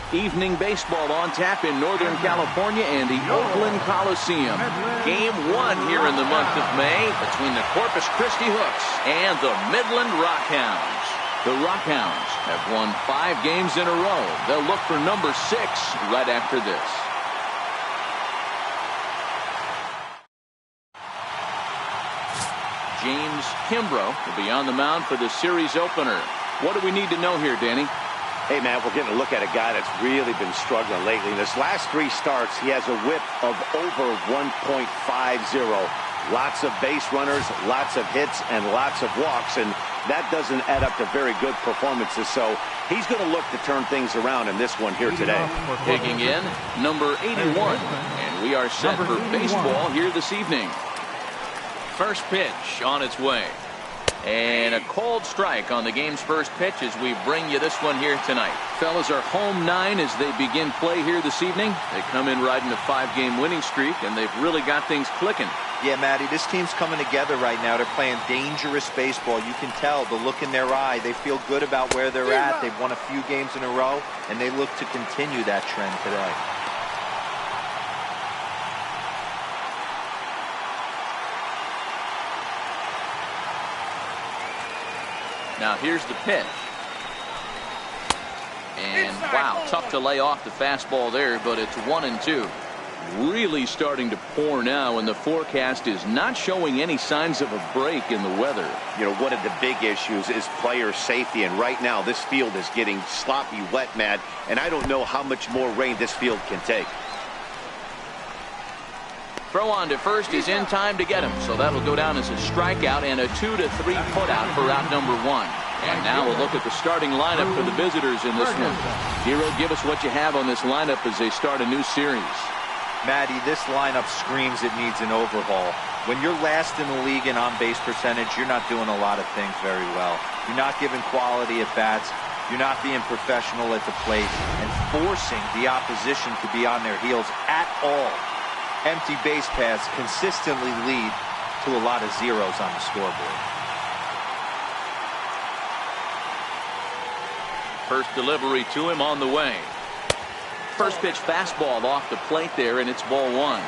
Evening baseball on tap in Northern California and the Oakland Coliseum. Game 1 here in the month of May between the Corpus Christi Hooks and the Midland Rockhounds. The Rockhounds have won 5 games in a row. They'll look for number 6 right after this. James Kimbrough will be on the mound for the series opener. What do we need to know here, Danny? Hey, man, we're getting a look at a guy that's really been struggling lately. In his last 3 starts, he has a whip of over 1.50. Lots of base runners, lots of hits, and lots of walks, and that doesn't add up to very good performances. So he's going to look to turn things around in this one here today. Digging in, number 81, and we are set for baseball here this evening. First pitch on its way. And a cold strike on the game's first pitch as we bring you this one here tonight. Fellas, are home 9 as they begin play here this evening. They come in riding a 5-game winning streak, and they've really got things clicking. Yeah, Matty, this team's coming together right now. They're playing dangerous baseball. You can tell the look in their eye. They feel good about where they're at. They've won a few games in a row, and they look to continue that trend today. Now here's the pitch. And wow, tough to lay off the fastball there, but it's 1-2. Really starting to pour now, and the forecast is not showing any signs of a break in the weather. You know, one of the big issues is player safety, and right now this field is getting sloppy wet, Matt, and I don't know how much more rain this field can take. Throw on to first is in time to get him, so that'll go down as a strikeout and a 2-3 putout for out number 1. And now we'll look at the starting lineup for the visitors in this one. Hero, give us what you have on this lineup as they start a new series. Matty, this lineup screams it needs an overhaul. When you're last in the league in on-base percentage, you're not doing a lot of things very well. You're not giving quality at bats. You're not being professional at the plate and forcing the opposition to be on their heels at all. Empty base paths consistently lead to a lot of zeros on the scoreboard. First delivery to him on the way. First pitch fastball off the plate there, and it's ball 1.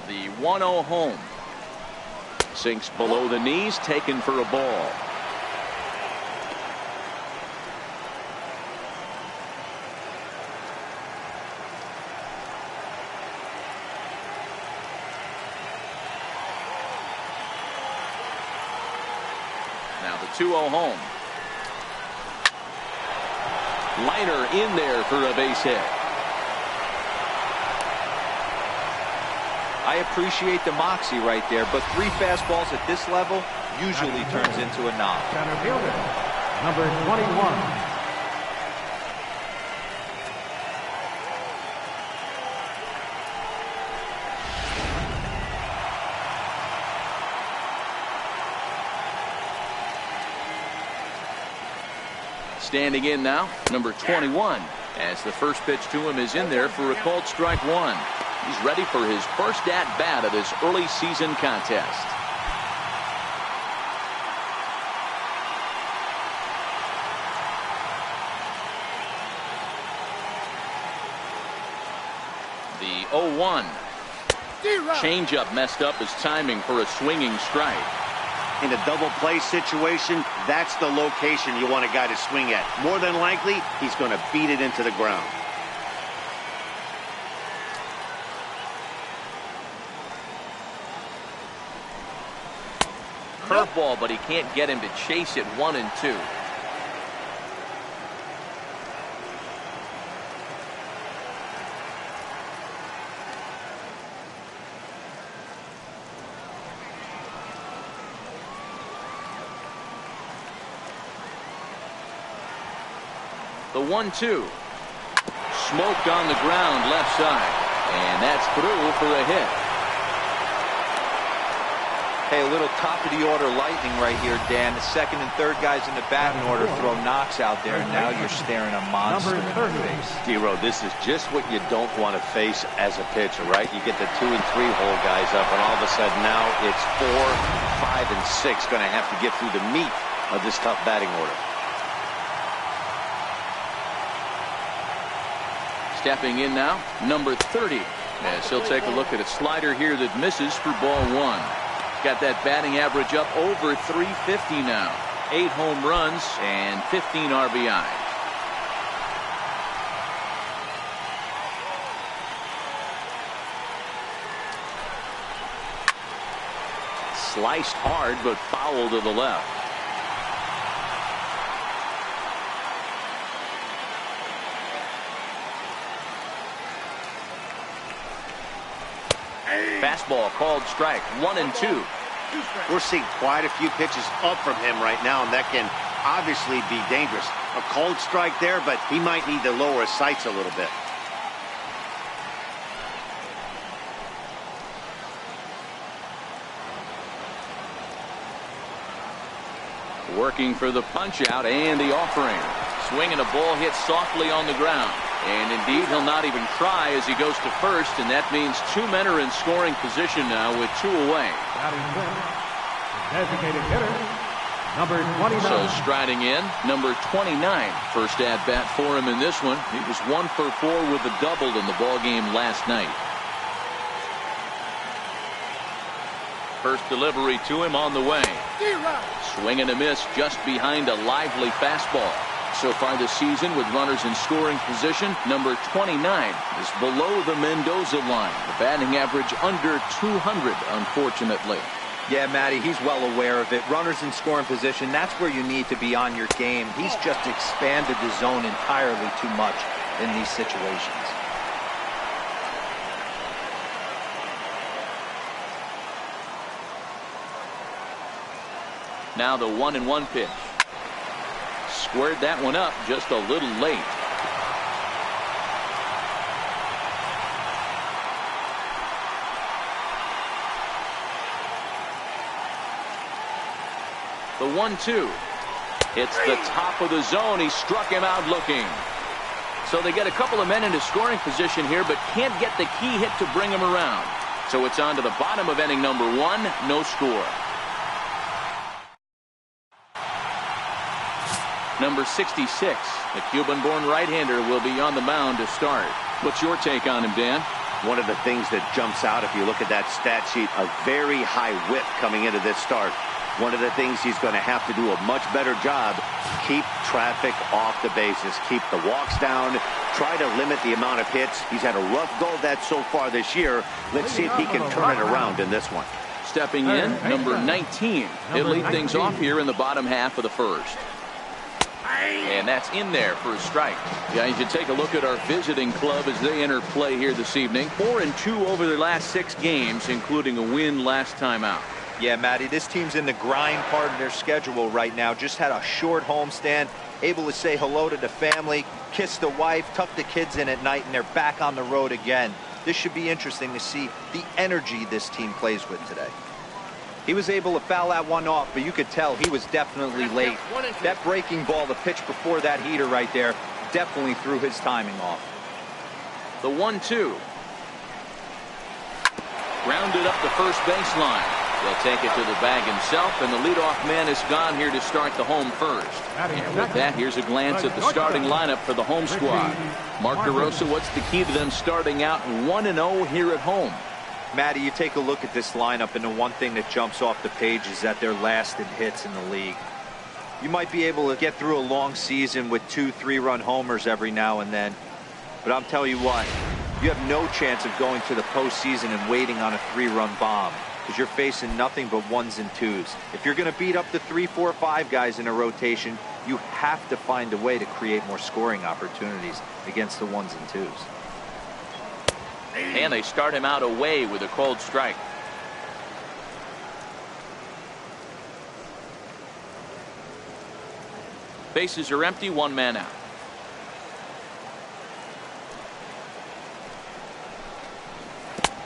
The 1-0 home. Sinks below the knees, taken for a ball. Now the 2-0 home. Liner in there for a base hit. I appreciate the moxie right there, but 3 fastballs at this level usually turns into a knock. Center fielder, number 21. Standing in now, number 21, as the first pitch to him is in there for a called strike 1. He's ready for his first at-bat of this early season contest. The 0-1. Changeup messed up his timing for a swinging strike. In a double play situation, that's the location you want a guy to swing at. More than likely, he's going to beat it into the ground. Curveball, but he can't get him to chase it 1-2. The 1-2. Smoked on the ground left side. And that's through for a hit. Hey, a little top-of-the-order lightning right here, Dan. The second and third guys in the batting order throw knocks out there, and now you're staring a monster in the face. D-Row, this is just what you don't want to face as a pitcher, right? You get the 2 and 3 hole guys up, and all of a sudden now it's 4, 5, and 6 going to have to get through the meat of this tough batting order. Stepping in now, number 30. As he'll take a look at a slider here that misses for ball 1. Got that batting average up over 350 now. 8 home runs and 15 RBI. Sliced hard, but foul to the left. Fastball called strike. 1 and 2. We're seeing quite a few pitches up from him right now, and that can obviously be dangerous. A cold strike there, but he might need to lower his sights a little bit. Working for the punch out and the offering. Swinging a ball hit softly on the ground. And indeed, he'll not even try as he goes to first, and that means 2 men are in scoring position now with 2 away. Designated hitter, number 29. So striding in, number 29. First at bat for him in this one. He was 1 for 4 with a double in the ball game last night. First delivery to him on the way. Swing and a miss just behind a lively fastball. So far this season, with runners in scoring position, number 29 is below the Mendoza line. The batting average under 200, unfortunately. Yeah, Matty, he's well aware of it. Runners in scoring position, that's where you need to be on your game. He's just expanded the zone entirely too much in these situations. Now the 1-1 pitch. Squared that one up just a little late. The 1-2. It's the top of the zone. He struck him out looking. So they get a couple of men into scoring position here, but can't get the key hit to bring him around. So it's on to the bottom of inning number 1. No score. Number 66, the Cuban-born right-hander, will be on the mound to start. What's your take on him, Dan? One of the things that jumps out if you look at that stat sheet, a very high whip coming into this start. One of the things he's going to have to do a much better job, keep traffic off the bases, keep the walks down, try to limit the amount of hits. He's had a rough go of that so far this year. Let's see if he can turn it around in this one. Stepping in, number 19. He'll lead things off here in the bottom half of the first. And that's in there for a strike. Yeah, you should take a look at our visiting club as they enter play here this evening. 4 and 2 over their last 6 games, including a win last time out. Yeah, Matty, this team's in the grind part of their schedule right now. Just had a short homestand, able to say hello to the family, kiss the wife, tuck the kids in at night, and they're back on the road again. This should be interesting to see the energy this team plays with today. He was able to foul that one off, but you could tell he was definitely late. That breaking ball, the pitch before that heater right there, definitely threw his timing off. The 1-2. Grounded up the first baseline. He'll take it to the bag himself, and the leadoff man is gone here to start the home first. And with that, here's a glance at the starting lineup for the home squad. Mark DeRosa, what's the key to them starting out 1-0 here at home? Matty, you take a look at this lineup, and the one thing that jumps off the page is that they're last in hits in the league. You might be able to get through a long season with 2 3-run homers every now and then, but I'm telling you what, you have no chance of going to the postseason and waiting on a 3-run bomb, because you're facing nothing but 1s and 2s. If you're going to beat up the 3, 4, 5 guys in a rotation, you have to find a way to create more scoring opportunities against the 1s and 2s. And they start him out away with a cold strike. Bases are empty, 1 man out.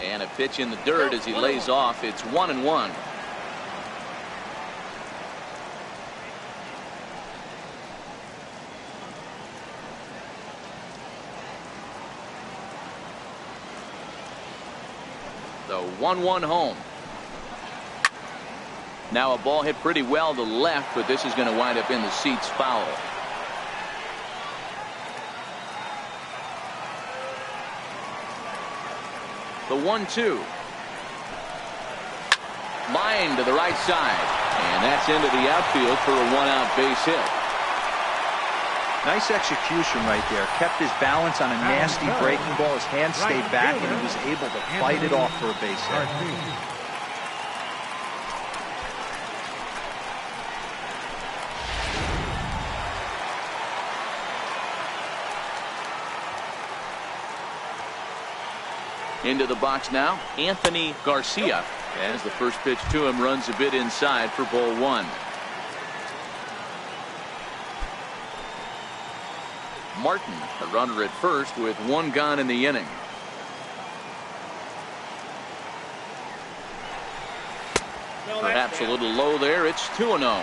And a pitch in the dirt as he lays off. It's 1-1. 1-1 home. Now a ball hit pretty well to left, but this is going to wind up in the seats foul. The 1-2. Line to the right side. And that's into the outfield for a 1-out base hit. Nice execution right there. Kept his balance on a nasty breaking ball. His hands stayed back, and he was able to fight it off for a base hit. Into the box now, Anthony Garcia, as the first pitch to him runs a bit inside for ball one. Martin, a runner at first with one gone in the inning. Perhaps a little low there. It's 2-0.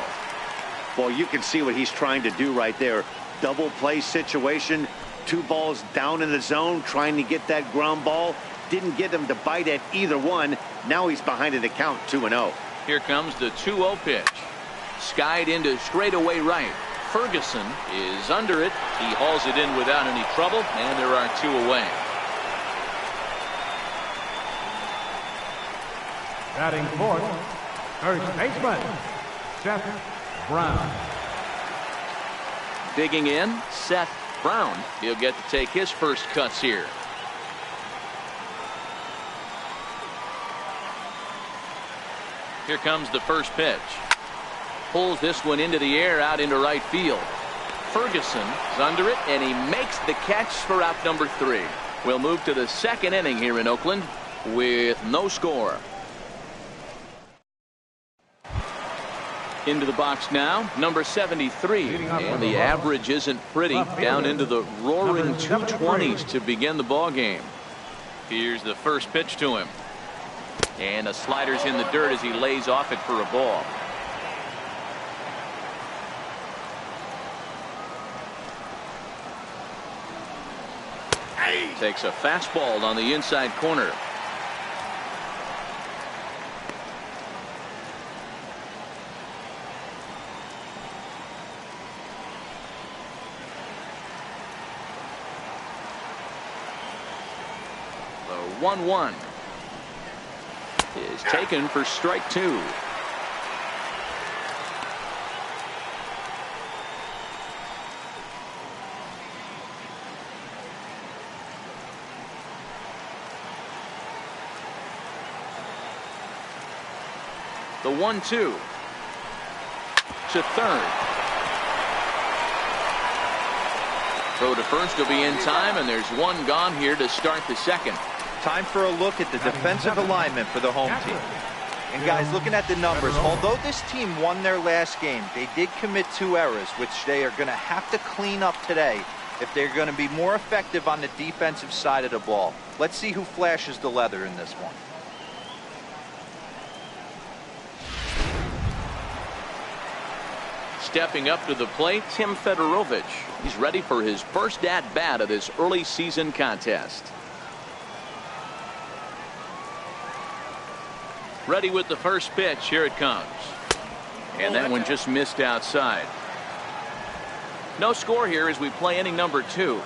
Well, you can see what he's trying to do right there. Double play situation. 2 balls down in the zone, trying to get that ground ball. Didn't get him to bite at either one. Now he's behind in the count, 2-0. Here comes the 2-0 pitch. Skied into straightaway right. Ferguson is under it. He hauls it in without any trouble, and there are 2 away. Batting fourth, first baseman, Seth Brown. Digging in, Seth Brown. He'll get to take his first cuts here. Here comes the first pitch. Pulls this one into the air out into right field. Ferguson is under it, and he makes the catch for out number 3. We'll move to the second inning here in Oakland with no score. Into the box now, number 73, and the average isn't pretty, down into the roaring 220s to begin the ball game. Here's the first pitch to him, and a slider's in the dirt as he lays off it for a ball. Takes a fastball on the inside corner. The 1-1 is taken for strike 2. The 1-2 to third. Throw to first will be in time, and there's one gone here to start the second. Time for a look at the defensive alignment for the home team. And guys, looking at the numbers, although this team won their last game, they did commit 2 errors, which they are going to have to clean up today if they're going to be more effective on the defensive side of the ball. Let's see who flashes the leather in this one. Stepping up to the plate, Tim Fedorovich. He's ready for his first at-bat of this early season contest. Ready with the first pitch. Here it comes. And that one just missed outside. No score here as we play inning number 2.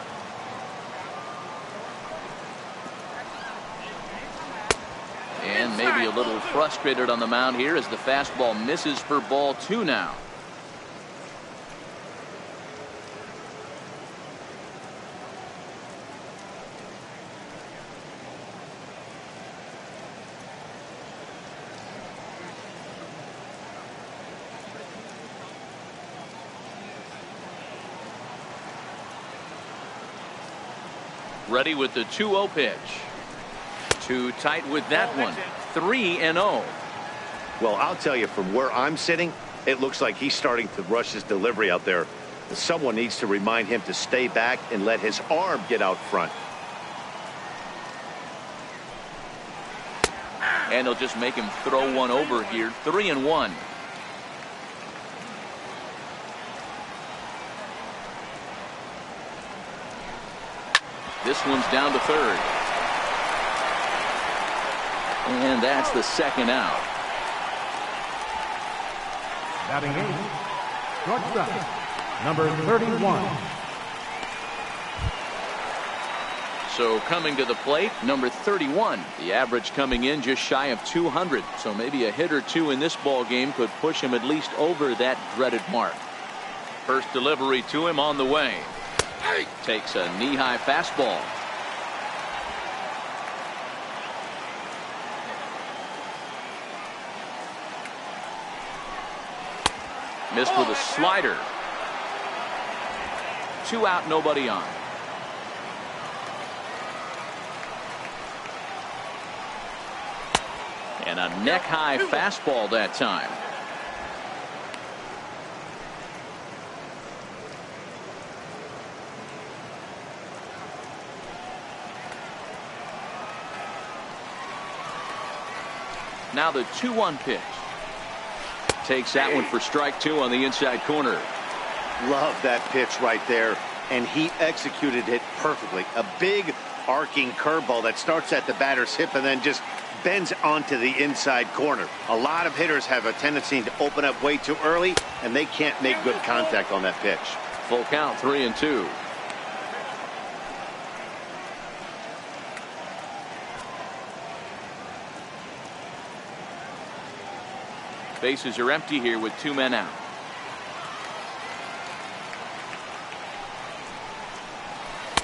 And maybe a little frustrated on the mound here as the fastball misses for ball 2 now. Ready with the 2-0 pitch. Too tight with that one. 3-0. Well, I'll tell you, from where I'm sitting, it looks like he's starting to rush his delivery out there. Someone needs to remind him to stay back and let his arm get out front. And he'll just make him throw one over here. 3-1. This one's down to third. And that's the second out. Batting 8, shortstop, number 31. So coming to the plate, number 31. The average coming in just shy of 200. So maybe a hit or two in this ball game could push him at least over that dreaded mark. First delivery to him on the way. Takes a knee-high fastball. Missed with a slider. 2 out, nobody on. And a neck-high fastball that time. Now the 2-1 pitch. Takes that one for strike 2 on the inside corner. Love that pitch right there, and he executed it perfectly. A big arcing curveball that starts at the batter's hip and then just bends onto the inside corner. A lot of hitters have a tendency to open up way too early, and they can't make good contact on that pitch. Full count, 3-2. Bases are empty here with 2 men out.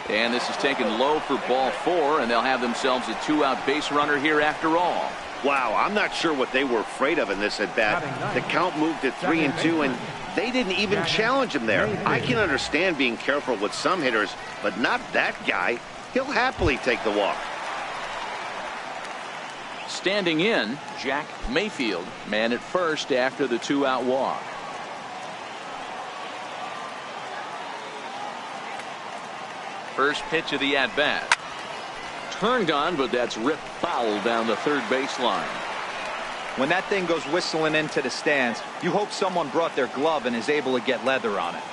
And this is taken low for ball 4, and they'll have themselves a 2-out base runner here after all. Wow, I'm not sure what they were afraid of in this at bat. The count moved to 3-2, and they didn't even challenge him there. I can understand being careful with some hitters, but not that guy. He'll happily take the walk. Standing in, Jack Mayfield, man at first after the 2-out walk. First pitch of the at-bat. Turned on, but that's ripped foul down the third baseline. When that thing goes whistling into the stands, you hope someone brought their glove and is able to get leather on it.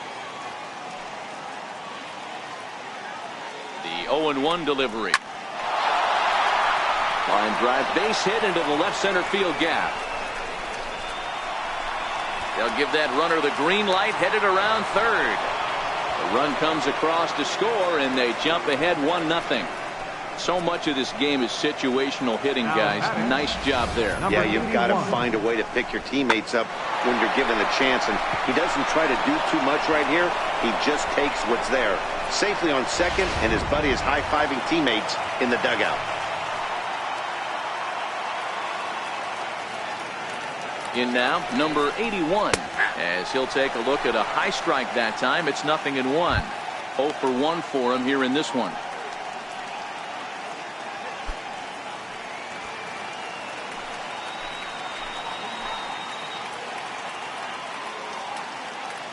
The 0-1 delivery. Line drive base hit into the left center field gap. They'll give that runner the green light, headed around third. The run comes across to score, and they jump ahead 1-0. So much of this game is situational hitting, guys. Nice job there. Yeah, you've got to find a way to pick your teammates up when you're given the chance, and he doesn't try to do too much right here. He just takes what's there. Safely on second, and his buddy is high-fiving teammates in the dugout. In now, number 81, as he'll take a look at a high strike that time. It's 0-1. 0 for 1 for him here in this one.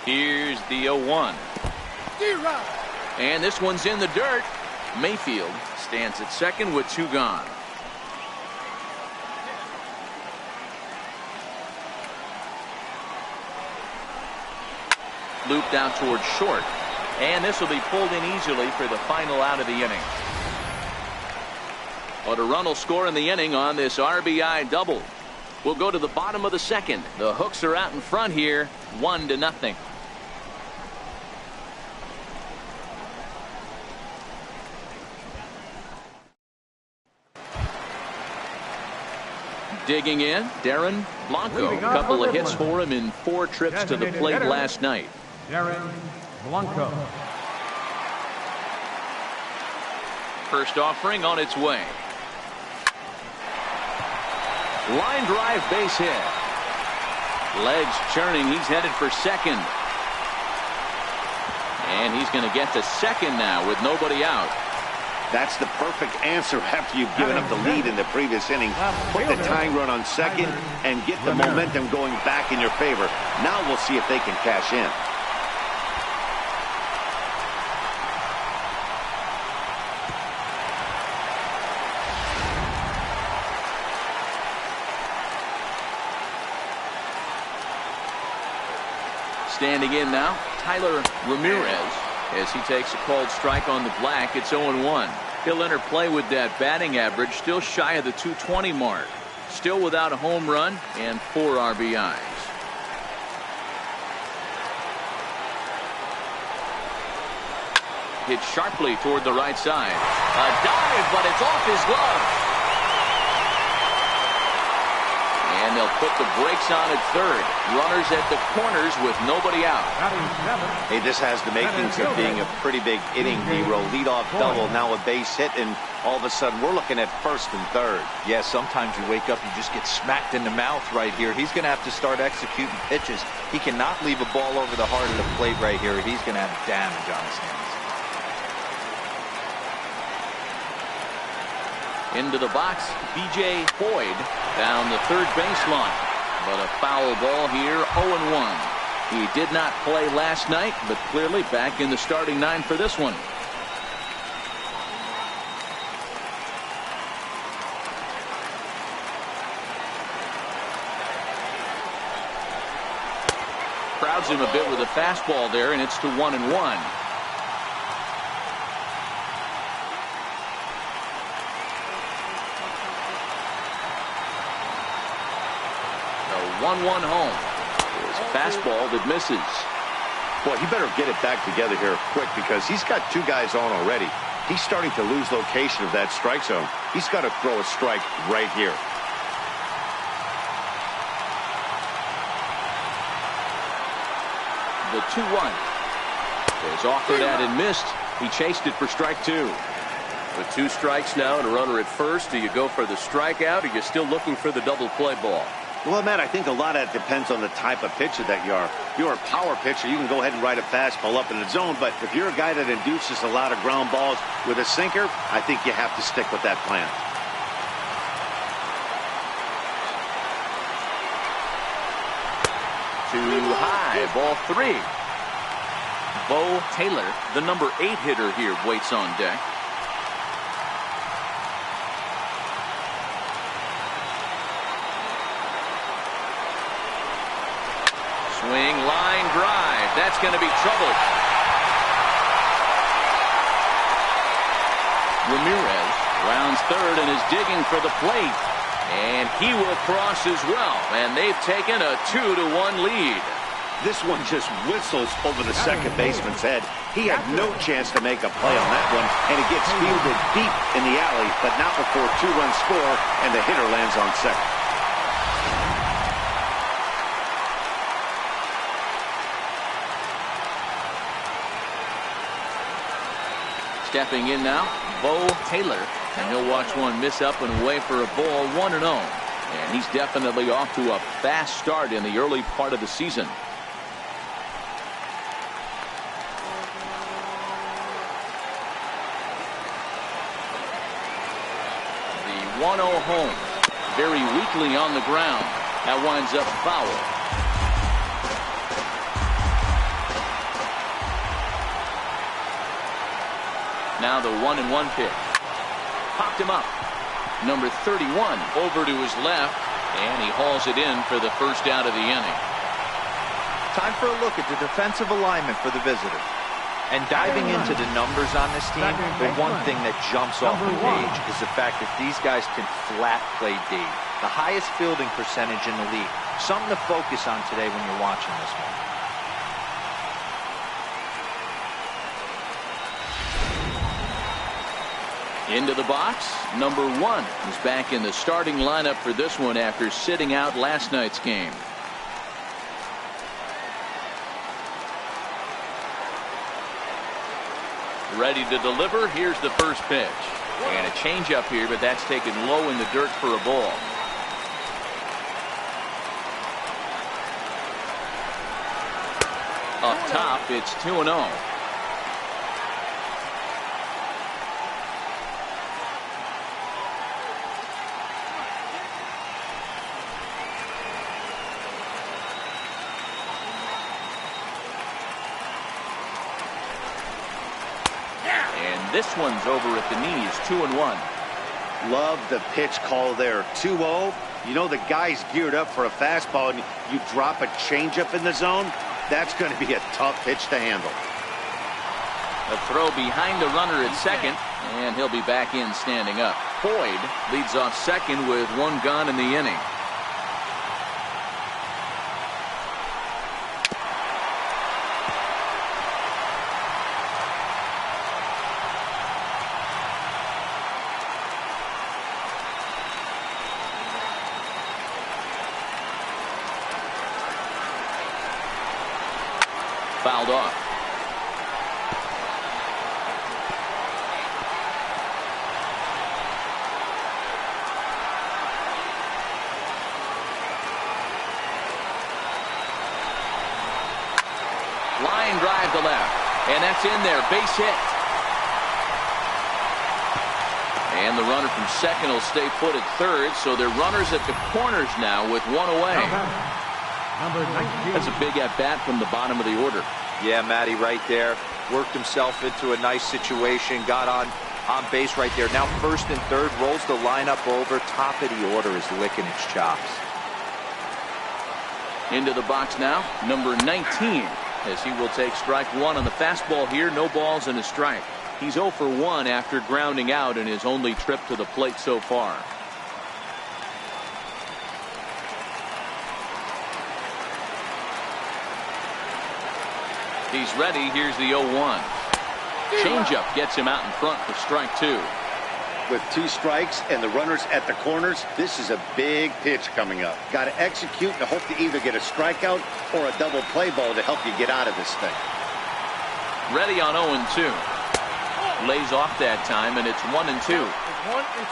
Here's the 0-1. And this one's in the dirt. Mayfield stands at second with 2 gone. Looped out towards short, and this will be pulled in easily for the final out of the inning. But a run will score in the inning on this RBI double. We'll go to the bottom of the second. The Hooks are out in front here, 1-0. Digging in, Darren Blanco. A couple of hits for him in 4 trips to the plate last night. Darren Blanco. First offering on its way. Line drive base hit. Legs churning. He's headed for second. And he's going to get to second now with nobody out. That's the perfect answer after you've given up the lead in the previous inning. Put the tying run on second and get the momentum going back in your favor. Now we'll see if they can cash in. Standing in now, Tyler Ramirez, as he takes a called strike on the black. It's 0-1. He'll enter play with that batting average, still shy of the 220 mark. Still without a home run and 4 RBIs. Hit sharply toward the right side. A dive, but it's off his glove. And they'll put the brakes on at third. Runners at the corners with nobody out. Hey, this has the makings of being a pretty big inning, D-Row. Leadoff double, now a base hit, and all of a sudden we're looking at first and third. Yeah, sometimes you wake up, you just get smacked in the mouth right here. He's going to have to start executing pitches. He cannot leave a ball over the heart of the plate right here. He's going to have damage on his hands. Into the box, B.J. Boyd down the third baseline. But a foul ball here, 0-1. He did not play last night, but clearly back in the starting 9 for this one. Crowds him a bit with a fastball there, and it's to 1-1. The 1-1 home. There's a fastball that misses. Boy, he better get it back together here quick because he's got 2 guys on already. He's starting to lose location of that strike zone. He's got to throw a strike right here. The 2-1 is offered at and missed. He chased it for strike 2. With 2 strikes now and a runner at first, do you go for the strikeout or are you still looking for the double play ball? Well, Matt, I think a lot of that depends on the type of pitcher that you are. If you're a power pitcher, you can go ahead and ride a fastball up in the zone. But if you're a guy that induces a lot of ground balls with a sinker, I think you have to stick with that plan. Too high, ball 3. Bo Taylor, the number 8 hitter here, waits on deck. Swing, line drive. That's going to be trouble. Ramirez rounds third and is digging for the plate. And he will cross as well. And they've taken a 2-1 lead. This one just whistles over the second baseman's head. He had no chance to make a play on that one. And it gets fielded deep in the alley, but not before a 2-run score, and the hitter lands on second. Stepping in now, Bo Taylor. And he'll watch one miss up and away for a ball, 1-0. And he's definitely off to a fast start in the early part of the season. The 1-0 home. Very weakly on the ground. That winds up foul. Now the 1-1 pitch. Popped him up. Number 31 over to his left, and he hauls it in for the first out of the inning. Time for a look at the defensive alignment for the visitor. And diving into the numbers on this team, the one thing that jumps off the page is the fact that these guys can flat play D. The highest fielding percentage in the league. Something to focus on today when you're watching this one. Into the box, number 1 is back in the starting lineup for this one after sitting out last night's game. Ready to deliver. Here's the first pitch. And a changeup here, but that's taken low in the dirt for a ball. Up top, it's 2-0. This one's over at the knees, 2-1. Love the pitch call there. 2-0. You know the guy's geared up for a fastball, and you drop a changeup in the zone. That's going to be a tough pitch to handle. A throw behind the runner at second, and he'll be back in standing up. Boyd leads off second with one gone in the inning. Fouled off. Line drive to left, and that's in there. Base hit. And the runner from second will stay put at third, so they're runners at the corners now with one away. Number 19. That's a big at-bat from the bottom of the order. Yeah, Matty, right there. Worked himself into a nice situation. Got on base right there. Now first and third. Rolls the lineup over. Top of the order is licking its chops. Into the box now, number 19, as he will take strike one on the fastball here. No balls and a strike. He's 0 for 1 after grounding out in his only trip to the plate so far. He's ready. Here's the 0-1. Changeup gets him out in front for strike two. With 2 strikes and the runners at the corners, this is a big pitch coming up. Got to execute and hope to either get a strikeout or a double play ball to help you get out of this thing. Ready on 0-2. Lays off that time, and it's 1-2.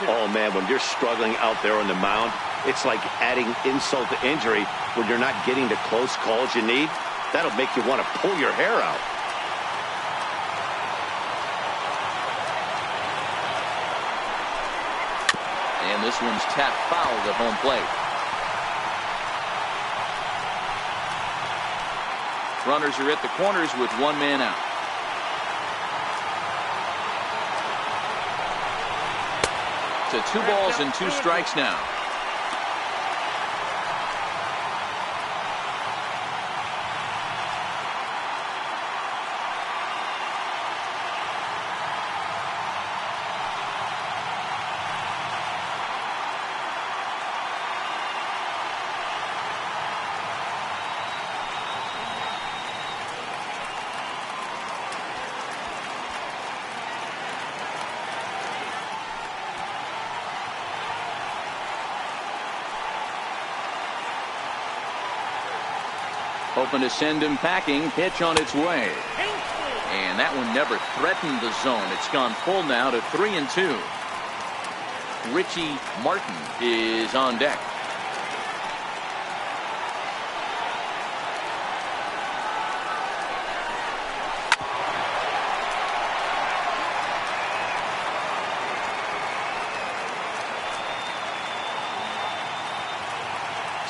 Oh, man, when you're struggling out there on the mound, it's like adding insult to injury when you're not getting the close calls you need. That'll make you want to pull your hair out. And this one's tapped foul at home plate. Runners are at the corners with one man out. To 2 balls and 2 strikes now. Hoping to send him packing. Pitch on its way. And that one never threatened the zone. It's gone full now to 3-2. Richie Martin is on deck.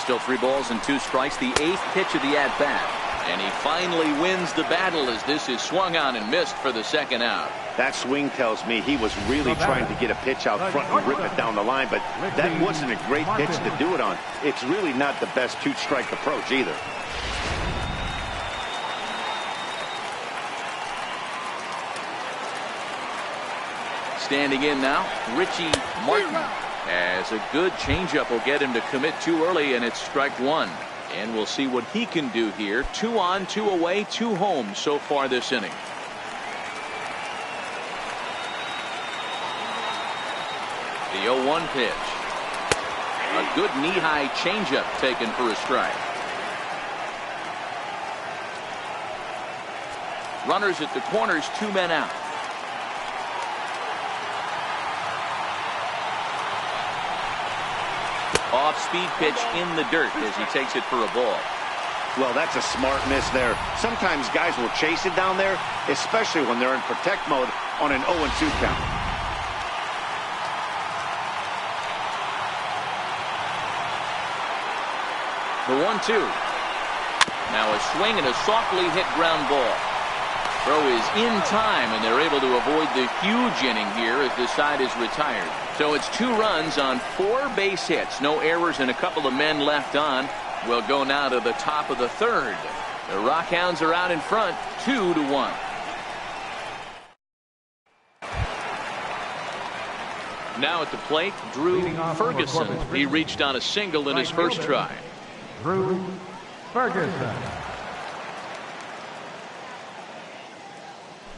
Still 3 balls and 2 strikes, the 8th pitch of the at-bat. And he finally wins the battle as this is swung on and missed for the second out. That swing tells me he was really trying to get a pitch out front and rip it down the line, but that wasn't a great pitch to do it on. It's really not the best 2-strike approach either. Standing in now, Richie Martin. As a good changeup will get him to commit too early, and it's strike one. And we'll see what he can do here. 2 on, 2 away, 2 home so far this inning. The 0-1 pitch. A good knee-high changeup taken for a strike. Runners at the corners, 2 men out. Off-speed pitch in the dirt as he takes it for a ball. Well, that's a smart miss there. Sometimes guys will chase it down there, especially when they're in protect mode on an 0-2 count. The 1-2. Now a swing and a softly hit ground ball. Throw is in time, and they're able to avoid the huge inning here as the side is retired. So it's 2 runs on 4 base hits. No errors and a couple of men left on. We'll go now to the top of the 3rd. The Rockhounds are out in front, 2-1. Now at the plate, Drew Ferguson. He reached on a single in his first try. Drew Ferguson.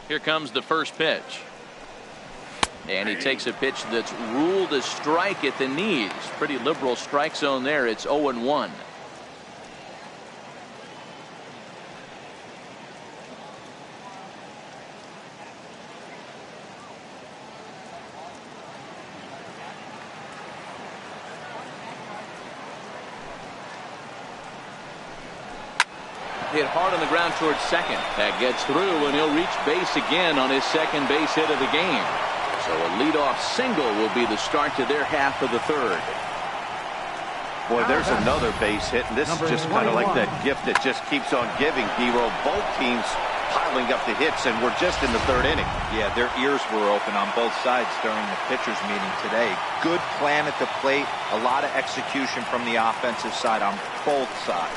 Here comes the first pitch. And he takes a pitch that's ruled a strike at the knees. Pretty liberal strike zone there. It's 0-1. Hit hard on the ground towards second. That gets through, and he'll reach base again on his second base hit of the game. So a leadoff single will be the start to their half of the third. Boy, there's another base hit, and this is just kind of like that gift that just keeps on giving, D-Row. Both teams piling up the hits, and we're just in the third inning. Yeah, their ears were open on both sides during the pitchers meeting today. Good plan at the plate, a lot of execution from the offensive side on both sides.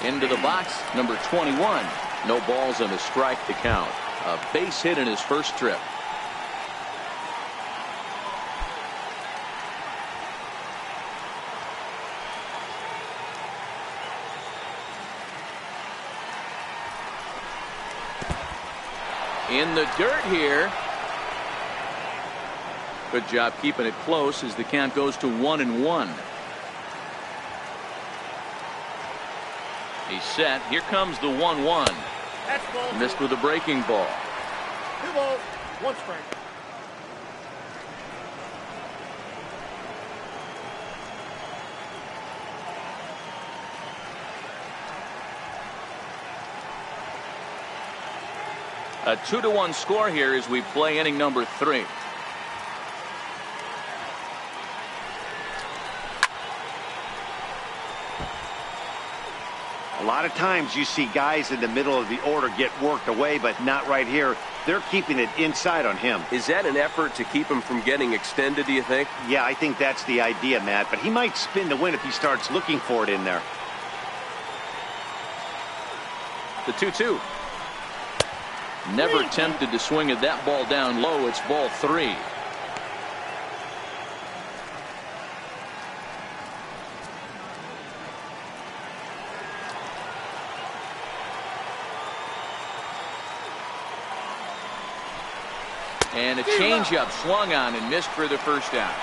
Into the box, number 21. No balls and a strike to count. A base hit in his first trip. In the dirt here. Good job keeping it close as the count goes to 1-1. He's set. Here comes the 1-1. Missed with a breaking ball. 2 balls, 1 strike. A 2-1 score here as we play inning number 3. A lot of times you see guys in the middle of the order get worked away, but not right here. They're keeping it inside on him. Is that an effort to keep him from getting extended, do you think? Yeah, I think that's the idea, Matt, but he might spin to win if he starts looking for it in there. The 2-2. Never tempted to swing at that ball down low. It's ball 3. And a changeup swung on and missed for the first out.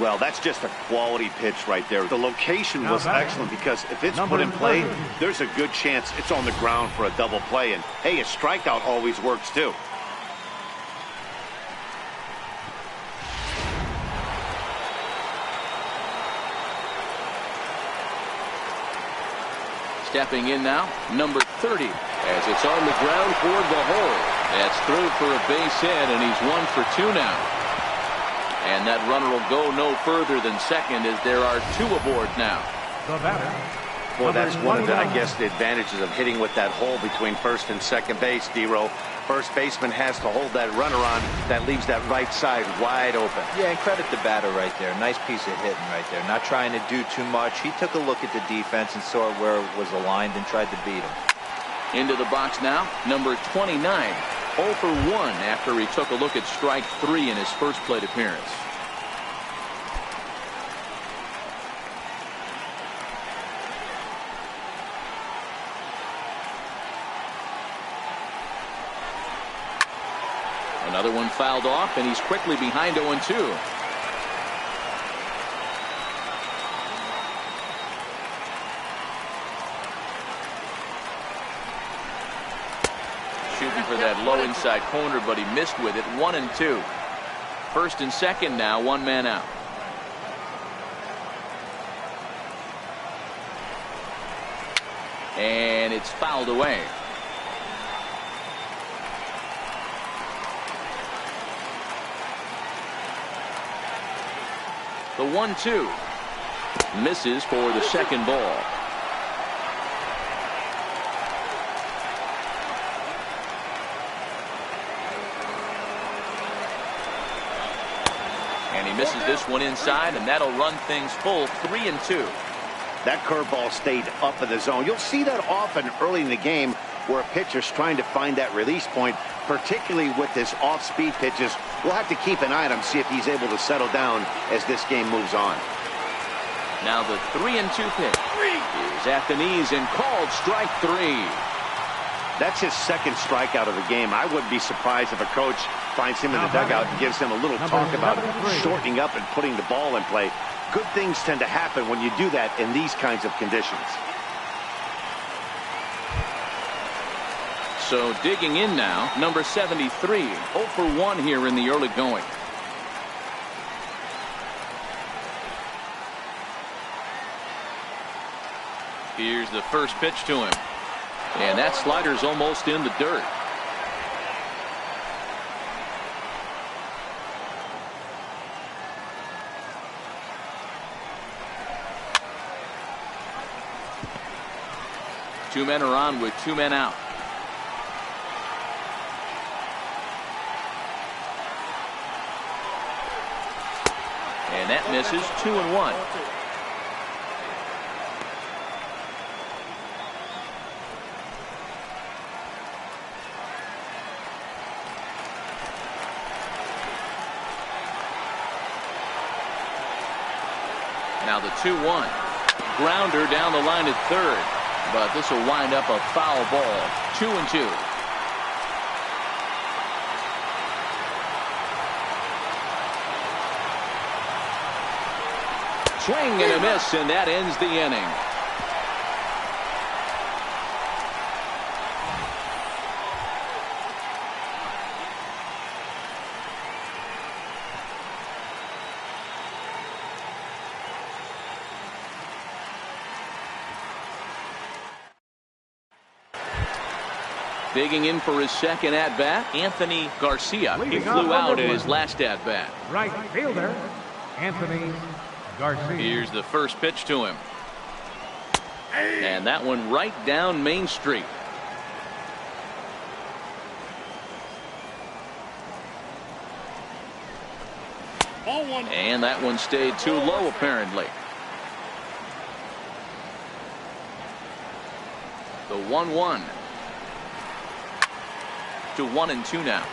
Well, that's just a quality pitch right there. The location was excellent because if it's put in play, there's a good chance it's on the ground for a double play. And, hey, a strikeout always works, too. Stepping in now, number 30. As it's on the ground toward the hole. That's through for a base hit, and he's 1 for 2 now. And that runner will go no further than second as there are 2 aboard now. The batter. Boy, that's one of the, I guess, the advantages of hitting with that hole between first and second base, D-Row. First baseman has to hold that runner on. That leaves that right side wide open. Yeah, and credit the batter right there. Nice piece of hitting right there. Not trying to do too much. He took a look at the defense and saw where it was aligned and tried to beat him. Into the box now, number 29. 0 for 1 after he took a look at strike 3 in his first plate appearance. Another one fouled off, and he's quickly behind 0-2. Shooting for that low inside corner, but he missed with it. 1-2. First and second now, 1 man out. And it's fouled away. The 1-2 misses for the second ball. And he misses this one inside, and that'll run things full 3-2. That curveball stayed up in the zone. You'll see that often early in the game where a pitcher's trying to find that release point. particularly with his off-speed pitches. We'll have to keep an eye on him, see if he's able to settle down as this game moves on. Now the 3-2 pitch is at the knees and called strike 3. That's his second strikeout of the game. I wouldn't be surprised if a coach finds him in the dugout and gives him a little talk about shortening up and putting the ball in play. Good things tend to happen when you do that in these kinds of conditions. So digging in now, number 73, 0 for 1 here in the early going. Here's the first pitch to him. And that slider's almost in the dirt. Two men are on with 2 men out. And that misses. 2-1. Now the 2-1. Grounder down the line at third. But this will wind up a foul ball. 2-2. Swing and a miss, and that ends the inning. Digging in for his second at-bat, Anthony Garcia. He flew out in his last at-bat. Right fielder, Anthony Garcia. Here's the first pitch to him. And that one right down Main Street. And that one stayed too low, apparently. The 1-1. To 1-2 now.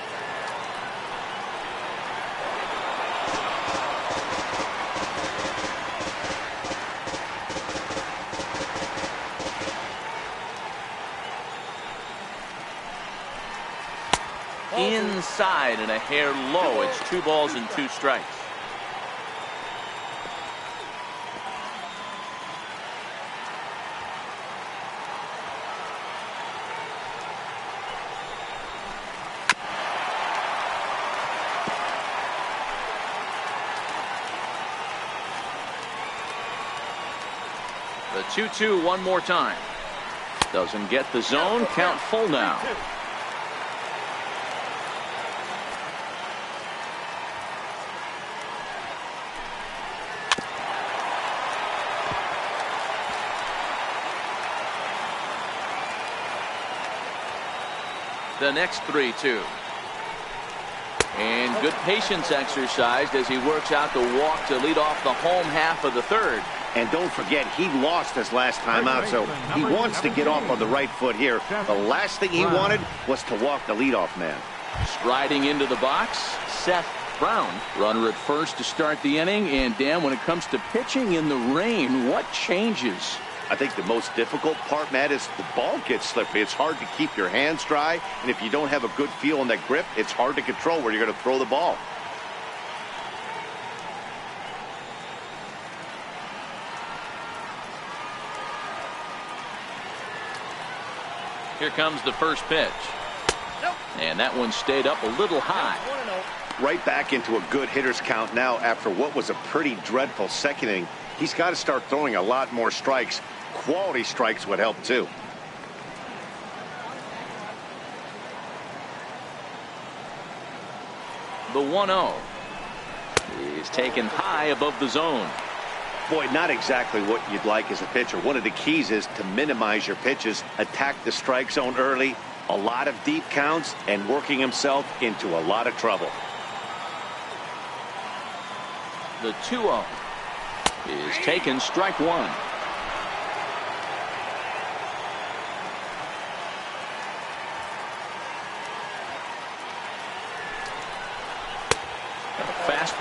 Inside and a hair low. It's 2 balls and 2 strikes. The 2-2 one more time. Doesn't get the zone. Count full now. The next 3-2. And good patience exercised as he works out the walk to lead off the home half of the third. And don't forget, he lost his last time out, so he wants to get off on the right foot here. The last thing he wanted was to walk the leadoff man. Striding into the box, Seth Brown. Runner at first to start the inning. And Dan, when it comes to pitching in the rain, what changes? I think the most difficult part, Matt, is the ball gets slippery. It's hard to keep your hands dry, and if you don't have a good feel on that grip, it's hard to control where you're going to throw the ball. Here comes the first pitch. And that one stayed up a little high. Right back into a good hitter's count now after what was a pretty dreadful second inning. He's got to start throwing a lot more strikes. Quality strikes would help too. The 1-0 is taken high above the zone. Boy, not exactly what you'd like as a pitcher. One of the keys is to minimize your pitches, attack the strike zone early, a lot of deep counts, and working himself into a lot of trouble. The 2-0 is taken, strike 1.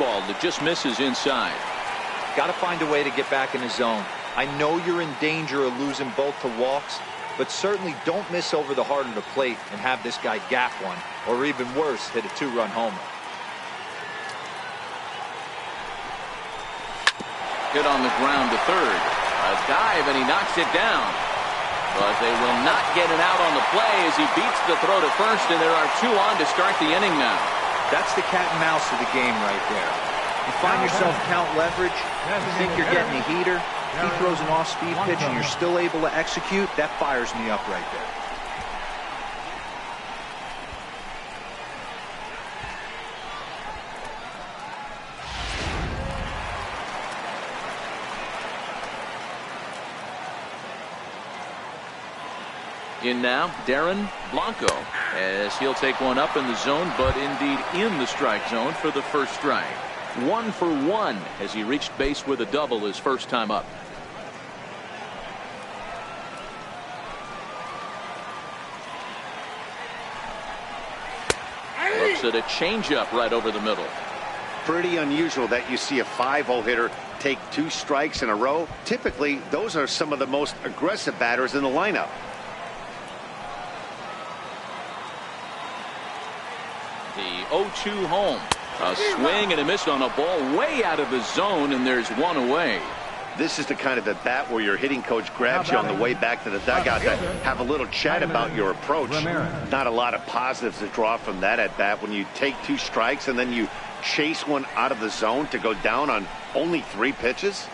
fastball that just misses inside. Got to find a way to get back in the zone. I know you're in danger of losing both to walks, but certainly don't miss over the heart of the plate and have this guy gap one, or even worse, hit a 2-run homer. Hit on the ground to third. A dive, and he knocks it down. But they will not get it out on the play as he beats the throw to first, and there are 2 on to start the inning now. That's the cat and mouse of the game right there. You find yourself count leverage, you think you're getting a heater, he throws an off-speed pitch and you're still able to execute, that fires me up right there. In now, Darren Blanco, as he'll take one up in the zone, but indeed in the strike zone for the first strike. 1 for 1 as he reached base with a double his first time up. Looks at a changeup right over the middle. Pretty unusual that you see a 5-0 hitter take 2 strikes in a row. Typically, those are some of the most aggressive batters in the lineup. The 0-2 home. A swing and a miss on a ball way out of the zone, and there's 1 away. This is the kind of at bat where your hitting coach grabs you on the way back to the dugout to have a little chat about your approach. Not a lot of positives to draw from that at bat when you take 2 strikes and then you chase one out of the zone to go down on only 3 pitches.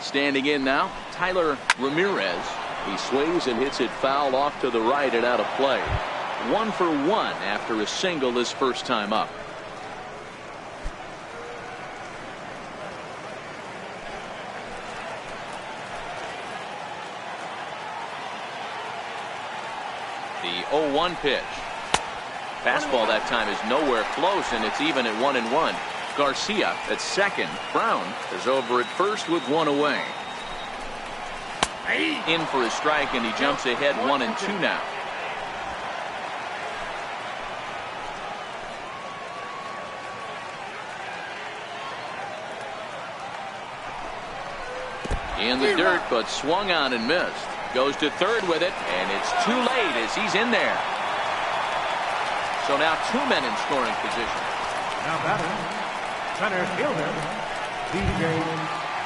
Standing in now, Tyler Ramirez. He swings and hits it foul off to the right and out of play. 1 for 1 after a single his first time up. The 0-1 pitch. Fastball that time is nowhere close, and it's even at 1-1. Garcia at second. Brown is over at first with 1 away. In for a strike, and he jumps ahead 1-2 now. In the dirt, but swung on and missed. Goes to third with it, and it's too late as he's in there. So now 2 men in scoring position. Now batting, center fielder, DJ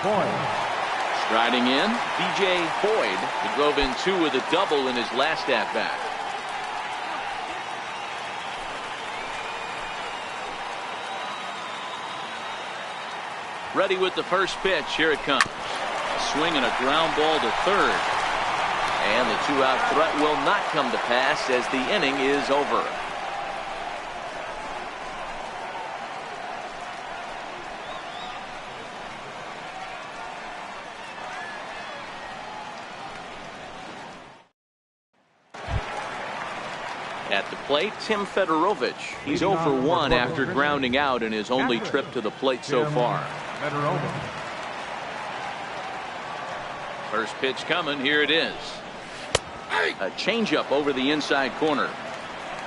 Boyd. Striding in, DJ Boyd, who drove in 2 with a double in his last at-bat. Ready with the first pitch. Here it comes. A swing and a ground ball to third. And the 2-out threat will not come to pass as the inning is over. At the plate, Tim Fedorovich. He's 0 for 1 after grounding out in his only trip to the plate so far. First pitch coming. Here it is. A changeup over the inside corner.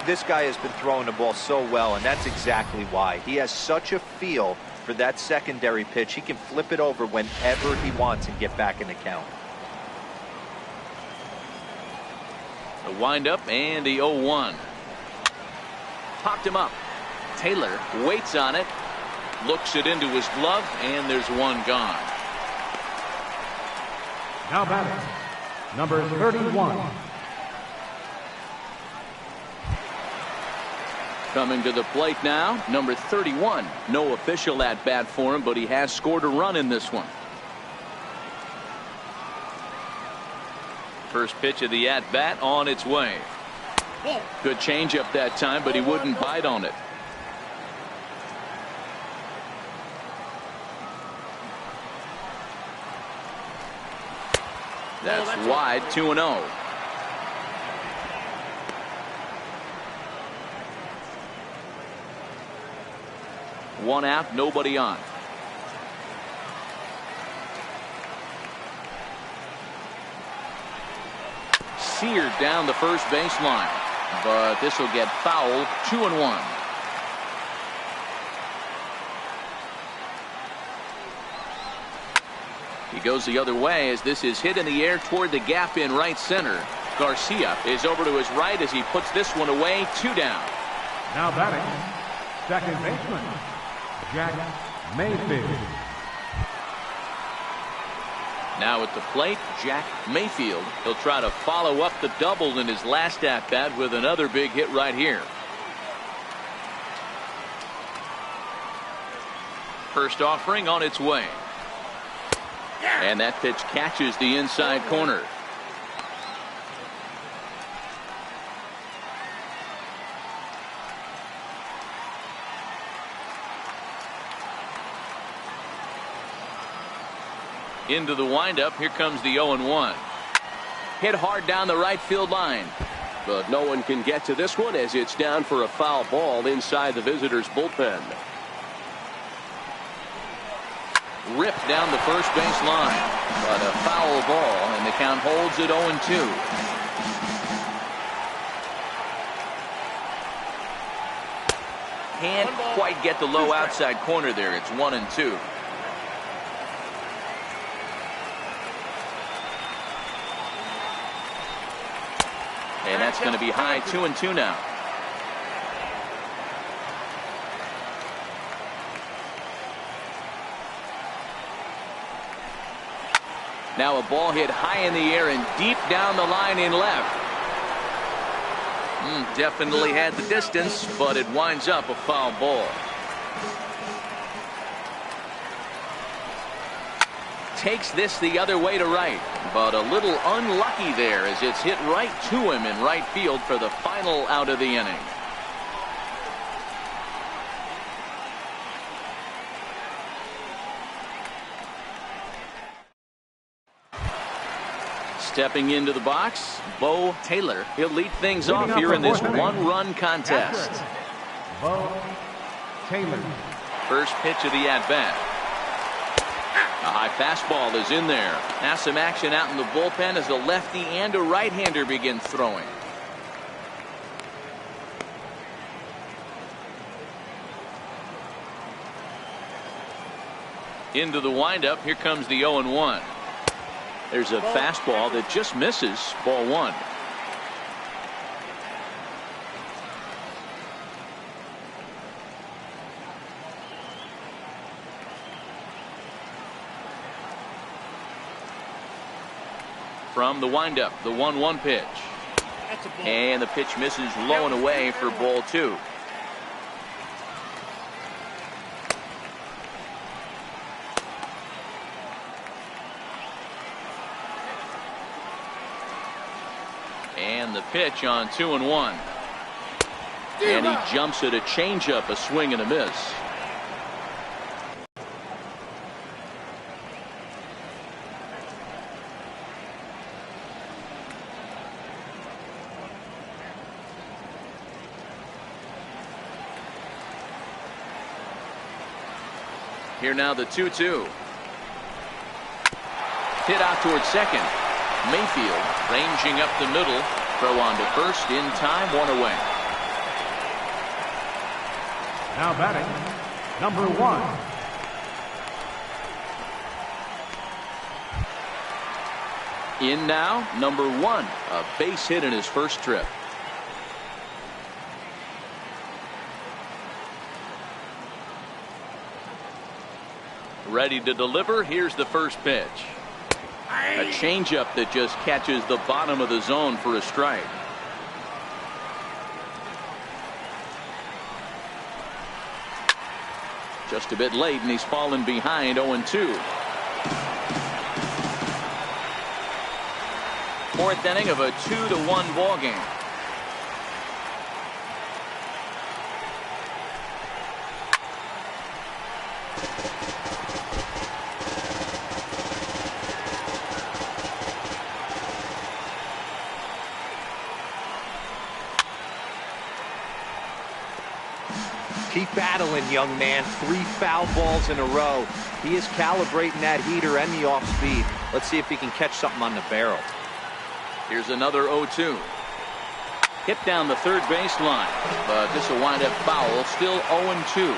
This guy has been throwing the ball so well, and that's exactly why. He has such a feel for that secondary pitch. He can flip it over whenever he wants and get back in the count. The windup and the 0-1. Popped him up. Taylor waits on it. Looks it into his glove, and there's 1 gone. Now batting, number 31. Coming to the plate now, number 31. No official at bat for him, but he has scored a run in this one. First pitch of the at-bat on its way. Good changeup that time, but he wouldn't bite on it. That's wide, 2-0. One out, nobody on. seared down the first baseline. But this will get foul. 2-1. He goes the other way as this is hit in the air toward the gap in right center. Garcia is over to his right as he puts this one away. 2 down. Now batting, second baseman, Jack Mayfield. Now at the plate, Jack Mayfield. He'll try to follow up the double in his last at-bat with another big hit right here. First offering on its way. And that pitch catches the inside corner. Into the windup. Here comes the 0-1. Hit hard down the right field line. But no one can get to this one as it's down for a foul ball inside the visitors' bullpen. Ripped down the first base line. But a foul ball, and the count holds at 0-2. Can't quite get the low outside corner there. It's 1-2. And that's going to be high. 2-2 now. Now a ball hit high in the air and deep down the line in left. Definitely had the distance, but it winds up a foul ball. Takes this the other way to right, but a little unlucky there as it's hit right to him in right field for the final out of the inning. Stepping into the box, Bo Taylor. He'll lead things off here in this one-run contest. Bo Taylor. First pitch of the at-bat. A high fastball is in there. Now some action out in the bullpen as a lefty and a right-hander begin throwing. Into the windup. Here comes the 0-1. There's a fastball that just misses. Ball 1. From the windup, the 1-1 pitch. And the pitch misses low and away for ball 2. And the pitch on 2-1. And he jumps at a changeup, a swing and a miss. Here now the 2-2. Hit out towards second. Mayfield ranging up the middle. Throw on to first in time. 1 away. Now batting, number 1. In now, number 1. A base hit in his first trip. Ready to deliver. Here's the first pitch. A changeup that just catches the bottom of the zone for a strike. Just a bit late, and he's fallen behind. 0-2. Fourth inning of a 2-1 ball game. Keep battling, young man. 3 foul balls in a row. He is calibrating that heater and the off speed. Let's see if he can catch something on the barrel. Here's another 0-2. Hit down the third baseline, but this will wind up foul. Still 0-2.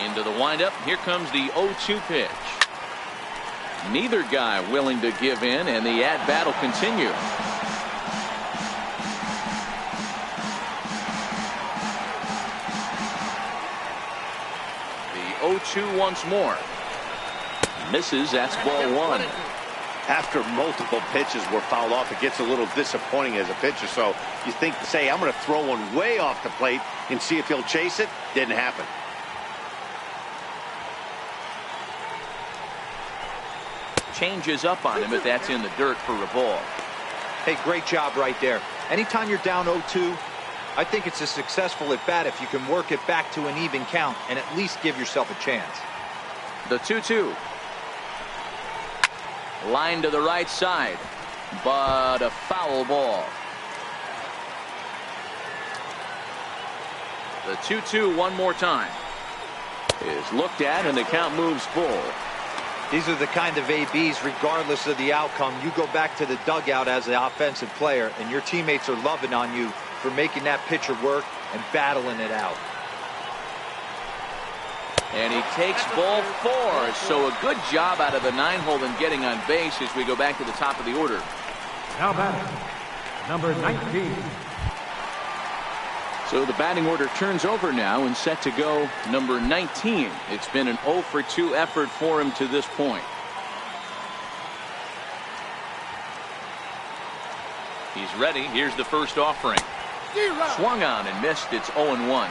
Into the windup. Here comes the 0-2 pitch. Neither guy willing to give in, and the at-bat will continue. The 0-2 once more. Misses. That's ball one. After multiple pitches were fouled off, it gets a little disappointing as a pitcher. So you think, say, I'm going to throw one way off the plate and see if he'll chase it. Didn't happen. Changes up on him, but that's in the dirt for a ball. Hey, great job right there. Anytime you're down 0-2, I think it's a successful at bat if you can work it back to an even count and at least give yourself a chance. The 2-2. Line to the right side, but a foul ball. The 2-2 one more time is looked at, and the count moves full. These are the kind of ABs, regardless of the outcome. You go back to the dugout as an offensive player, and your teammates are loving on you for making that pitcher work and battling it out. And he takes ball four. So a good job out of the 9-hole in getting on base as we go back to the top of the order. Now batting, number 19. So the batting order turns over now and set to go number 19. It's been an 0-for-2 effort for him to this point. He's ready. Here's the first offering. Swung on and missed. It's 0-1.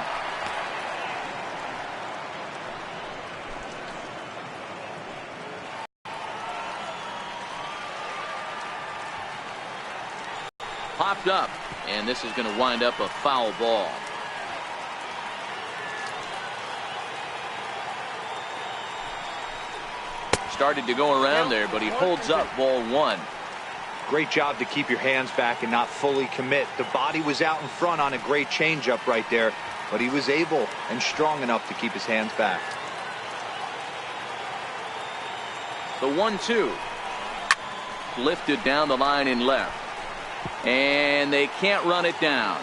Popped up, and this is going to wind up a foul ball. Started to go around there, but he holds up ball one. Great job to keep your hands back and not fully commit. The body was out in front on a great changeup right there, but he was able and strong enough to keep his hands back. The 1-2. Lifted down the line in left. And they can't run it down.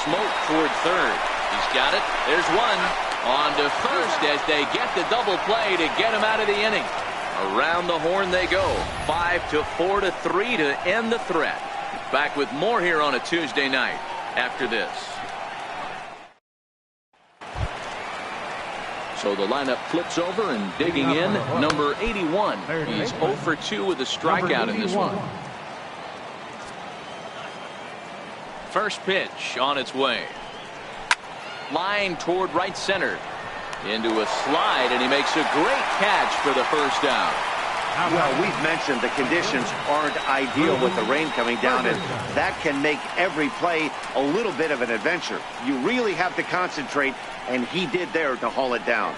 Smoke toward third. He's got it. There's one. On to first as they get the double play to get him out of the inning. Around the horn they go. 5-4-3 to end the threat. Back with more here on a Tuesday night after this. So the lineup flips over and digging in, number 81. He's 0-for-2 with a strikeout in this one. First pitch on its way. Line toward right center. Into a slide, and he makes a great catch for the first down. Well, we've mentioned the conditions aren't ideal with the rain coming down, and that can make every play a little bit of an adventure. You really have to concentrate, and he did there to haul it down.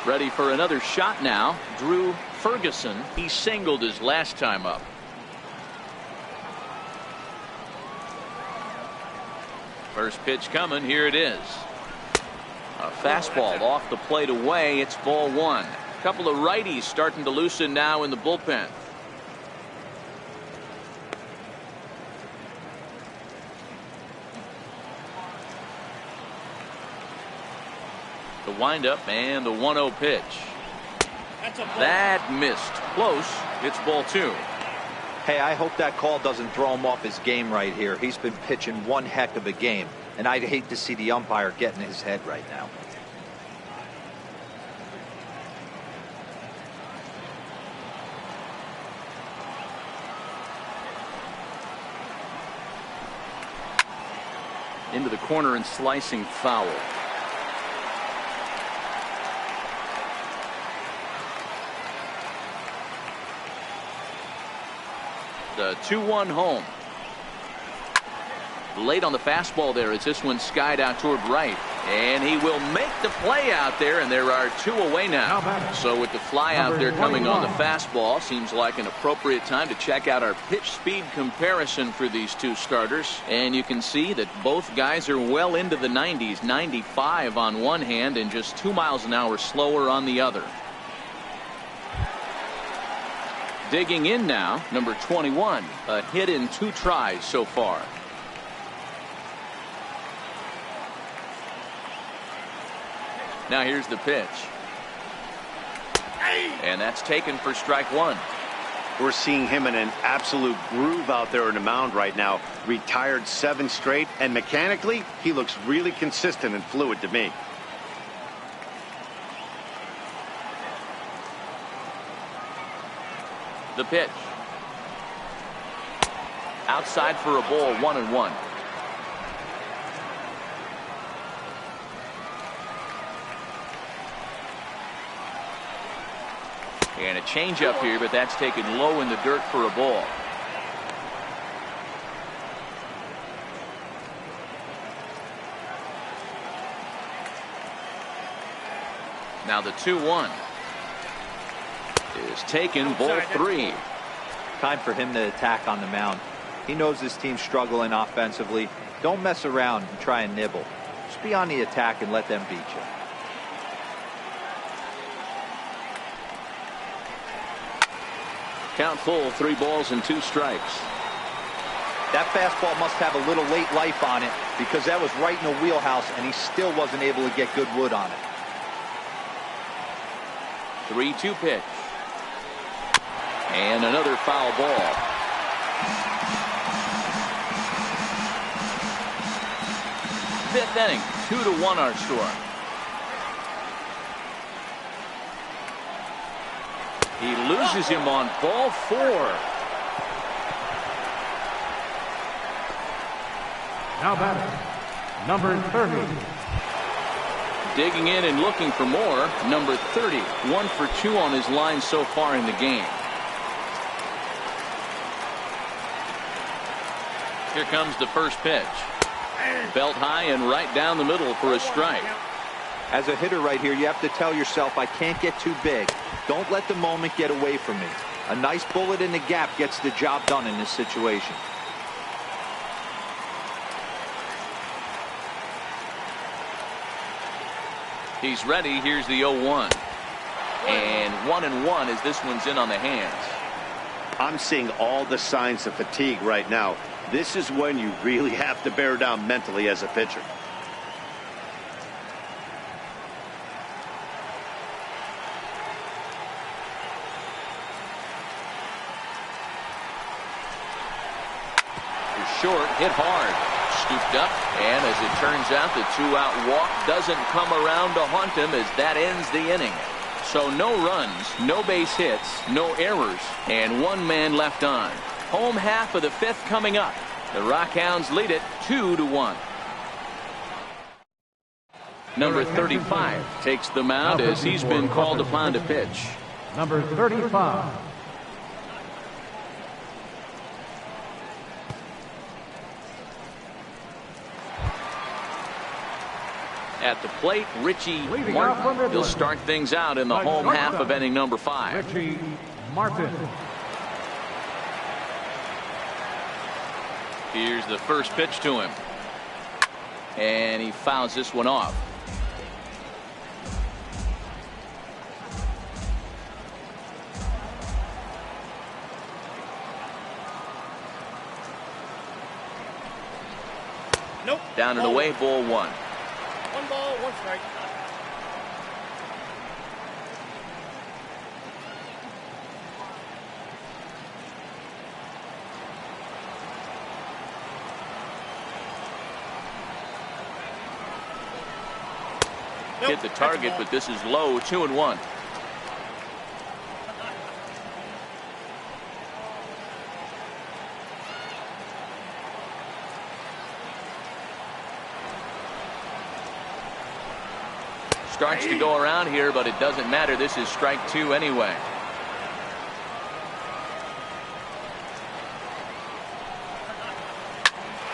Ready for another shot now. Drew Ferguson. He singled his last time up. First pitch coming. Here it is. A fastball off the plate away. It's ball one. A couple of righties starting to loosen now in the bullpen. The windup and the 1-0 pitch. That missed. Close. It's ball two. Hey, I hope that call doesn't throw him off his game right here. He's been pitching one heck of a game, and I'd hate to see the umpire get in his head right now. Into the corner and slicing foul. The 2-1 home. Late on the fastball there as this one skied out toward right. And he will make the play out there, and there are 2 away now. So with the fly out there coming on the fastball, seems like an appropriate time to check out our pitch speed comparison for these 2 starters. And you can see that both guys are well into the 90s, 95 on one hand and just 2 miles an hour slower on the other. Digging in now, number 21, a hit in 2 tries so far. Now here's the pitch. And that's taken for strike 1. We're seeing him in an absolute groove out there in the mound right now. Retired 7 straight, and mechanically, he looks really consistent and fluid to me. The pitch. Outside for a ball, 1-1. And a changeup here, but that's taken low in the dirt for a ball. Now the 2-1 is taken, ball 3. Time for him to attack on the mound. He knows his team's struggling offensively. Don't mess around and try and nibble. Just be on the attack and let them beat you. Count full, 3 balls and 2 strikes. That fastball must have a little late life on it, because that was right in the wheelhouse and he still wasn't able to get good wood on it. 3-2 pitch. And another foul ball. Fifth inning, 2-1 our score. He loses him on ball 4. Now batting, number 30. Digging in and looking for more, number 30. 1 for 2 on his line so far in the game. Here comes the first pitch. Belt high and right down the middle for a strike. As a hitter right here, you have to tell yourself, I can't get too big. Don't let the moment get away from me. A nice bullet in the gap gets the job done in this situation. He's ready. Here's the 0-1. And 1-1 as this one's in on the hands. I'm seeing all the signs of fatigue right now. This is when you really have to bear down mentally as a pitcher. Short, hit hard, scooped up, and as it turns out, the 2-out walk doesn't come around to haunt him as that ends the inning. So no runs, no base hits, no errors, and 1 man left on. Home half of the 5th coming up. The Rockhounds lead it 2-1. Number 35 takes the mound as he's been called upon to pitch. Number 35. At the plate, Richie Martin. He'll start things out in the home half of inning number 5. Richie Martin. Here's the first pitch to him. And he fouls this one off. Nope. Down and away, ball 1. 1 ball, 1 strike. Nope. Hit the target, but this is low, 2-1. Starts to go around here, but it doesn't matter. This is strike 2 anyway.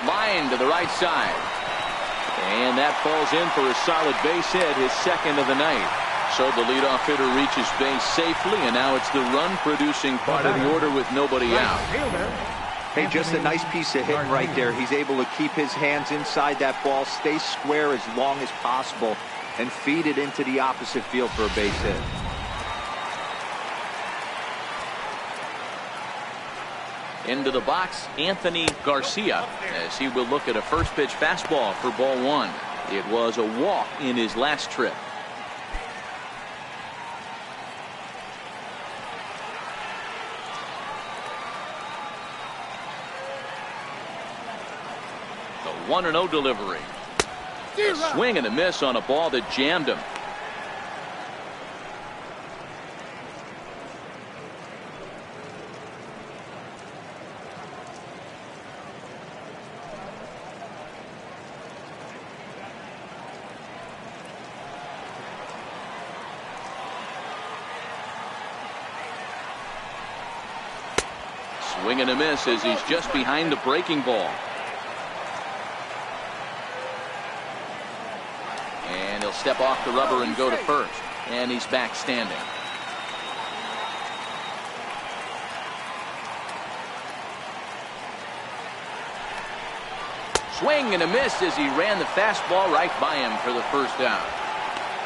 Line to the right side. And that falls in for a solid base hit, his second of the night. So the leadoff hitter reaches base safely, and now it's the run-producing part of the order with nobody out. Hey, just a nice piece of hitting right there. He's able to keep his hands inside that ball, stay square as long as possible, and feed it into the opposite field for a base hit. Into the box, Anthony Garcia, as he will look at a first pitch fastball for ball one. It was a walk in his last trip. The 1-0 delivery. A swing and a miss on a ball that jammed him. Swing and a miss as he's just behind the breaking ball. And he'll step off the rubber and go to first. And he's back standing. Swing and a miss as he ran the fastball right by him for the first out.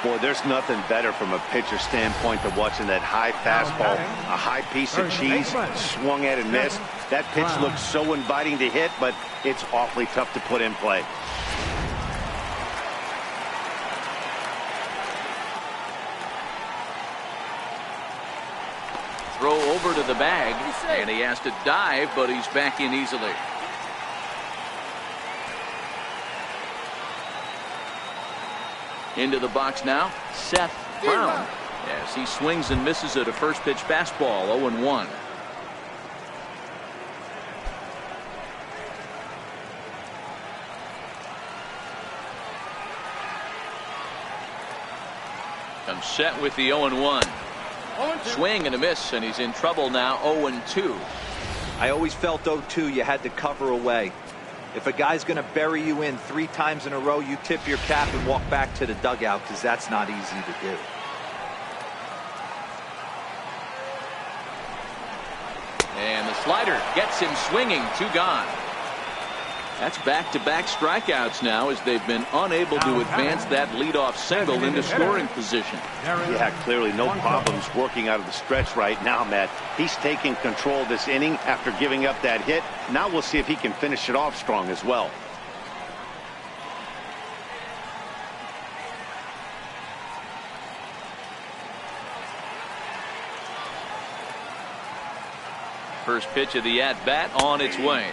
Boy, there's nothing better from a pitcher standpoint than watching that high fastball, a high piece of cheese, swung at and missed. That pitch looks so inviting to hit, but it's awfully tough to put in play. Throw over to the bag, and he has to dive, but he's back in easily. Into the box now, Seth Brown, as he swings and misses at a first pitch fastball, 0-1. Comes set with the 0-1. Swing and a miss, and he's in trouble now, 0-2. I always felt 0-2 you had to cover away. If a guy's going to bury you in 3 times in a row, you tip your cap and walk back to the dugout, because that's not easy to do. And the slider gets him swinging, 2 gone. That's back-to-back strikeouts now, as they've been unable to advance that leadoff single into scoring position. Yeah, clearly no problems working out of the stretch right now, Matt. He's taking control of this inning after giving up that hit. Now we'll see if he can finish it off strong as well. First pitch of the at-bat on its way.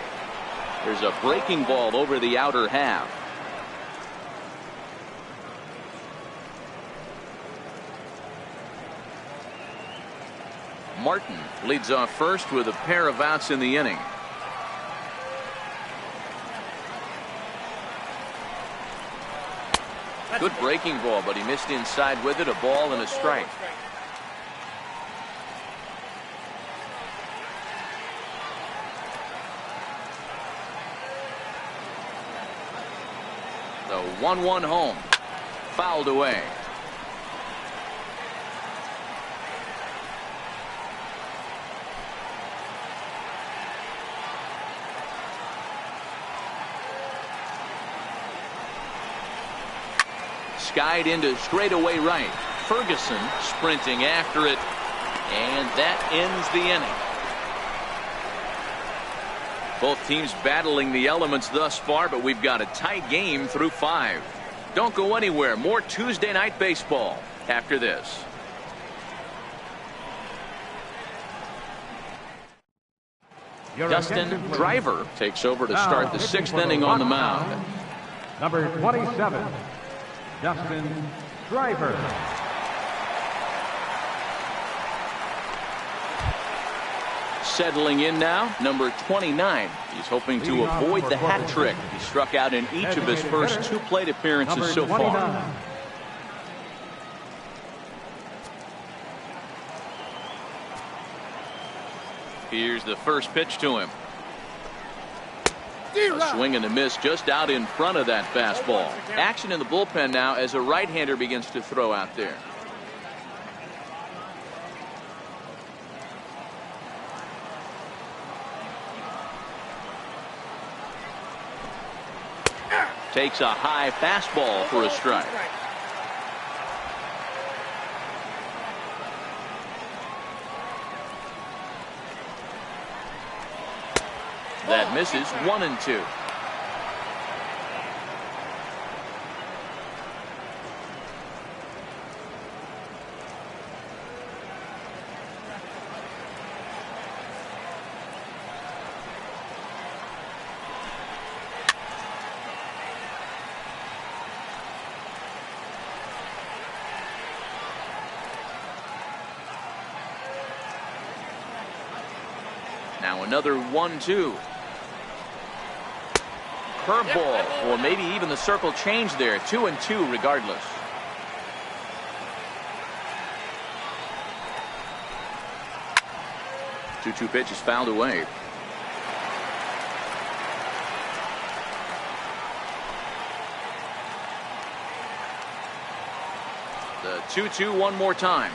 There's a breaking ball over the outer half. Martin leads off first with a pair of outs in the inning. Good breaking ball, but he missed inside with it. A ball and a strike. The 1-1 home. Fouled away. Skied into straightaway right. Ferguson sprinting after it, and that ends the inning. Both teams battling the elements thus far, but we've got a tight game through 5. Don't go anywhere. More Tuesday night baseball after this. Dustin Driver takes over to start the 6th inning on the mound. Number 27, Dustin Driver. Settling in now, number 29. He's hoping to avoid the hat trick. He struck out in each of his first 2 plate appearances so far. Here's the first pitch to him. A swing and a miss just out in front of that fastball. Action in the bullpen now as a right-hander begins to throw out there. Takes a high fastball for a strike. That misses. 1-2. Now another 1-2. Curveball, or maybe even the circle change there. 2-2 regardless. Two pitch is fouled away. The 2-2 one more time.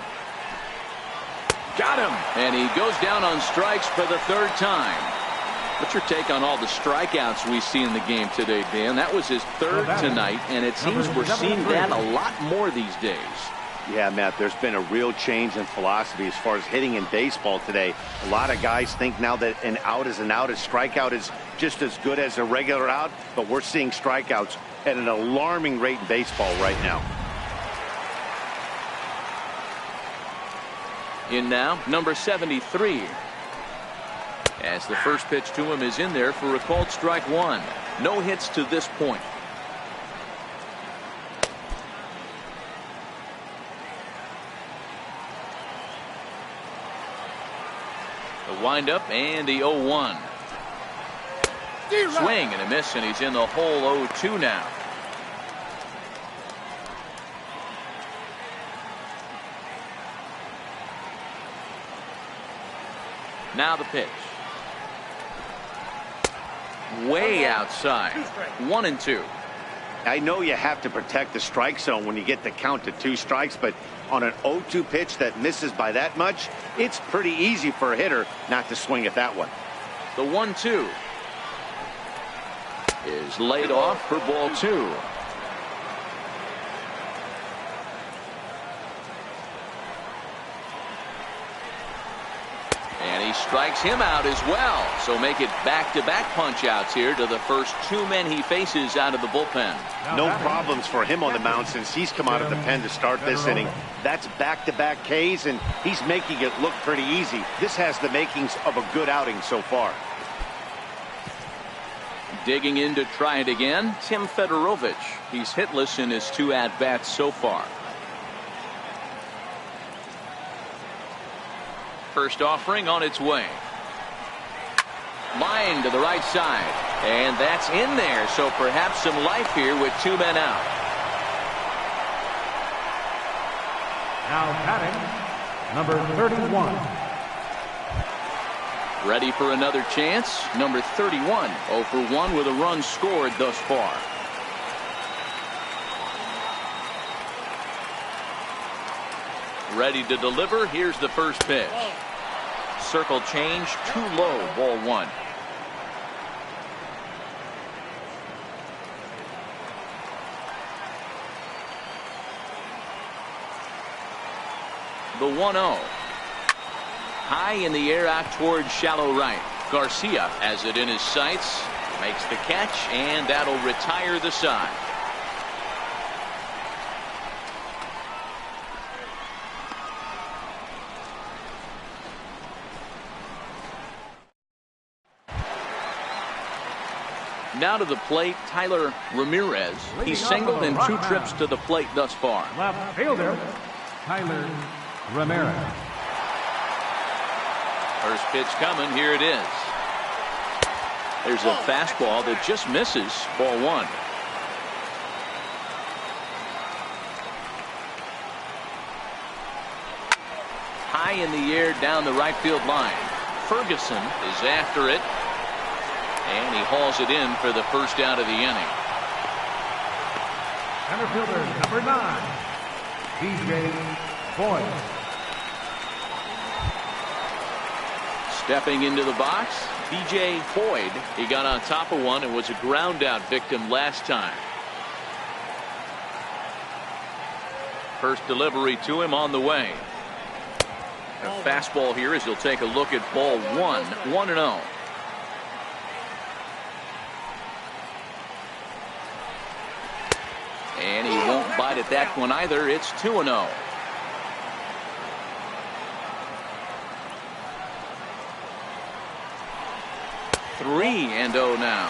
Got him, and he goes down on strikes for the third time. What's your take on all the strikeouts we see in the game today, Dan? That was his third tonight, and it seems we're seeing that a lot more these days. Yeah, Matt, there's been a real change in philosophy as far as hitting in baseball today. A lot of guys think now that an out is an out. A strikeout is just as good as a regular out, but we're seeing strikeouts at an alarming rate in baseball right now. In now, number 73. As the first pitch to him is in there for a called strike one. No hits to this point. The windup and the 0-1. Swing and a miss, and he's in the hole. 0-2 now. Now the pitch. Way outside. 1-2. I know you have to protect the strike zone when you get the count to 2 strikes, but on an 0-2 pitch that misses by that much, it's pretty easy for a hitter not to swing at that one. The 1-2 is laid off for ball 2. And he strikes him out as well. So make it back-to-back punch-outs here to the first 2 men he faces out of the bullpen. No problems for him on the mound since he's come out of the pen to start this inning. That's back-to-back Ks, and he's making it look pretty easy. This has the makings of a good outing so far. Digging in to try it again, Tim Fedorovich. He's hitless in his 2 at-bats so far. First offering on its way. Line to the right side. And that's in there. So perhaps some life here with 2 men out. Now batting, number 31. Ready for another chance. Number 31. 0 for 1 with a run scored thus far. Ready to deliver. Here's the first pitch. Circle change, too low. Ball 1. The 1-0. High in the air out towards shallow right. Garcia has it in his sights. Makes the catch, and that'll retire the side. Now to the plate, Tyler Ramirez. He's singled in 2 trips to the plate thus far. Left fielder, Tyler Ramirez. First pitch coming. Here it is. There's a fastball that just misses. Ball 1. High in the air down the right field line. Ferguson is after it. And he hauls it in for the first out of the inning. Center fielder number 9, B.J. Boyd. Stepping into the box, B.J. Boyd. He got on top of one and was a ground out victim last time. First delivery to him on the way. A fastball here as he'll take a look at ball 1, 1-0. And he won't bite at that one either. It's 2-0. Three and 0 now.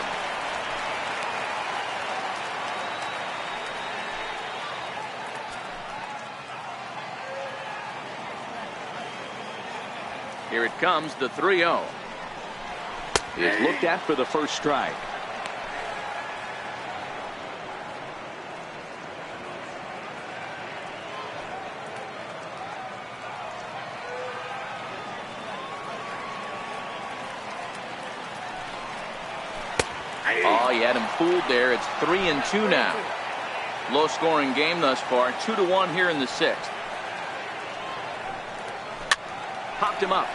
Here it comes, the 3-0. It's looked at for the first strike. Oh, he had him fooled there. It's 3-2 now. Low scoring game thus far. 2-1 here in the 6th. Popped him up.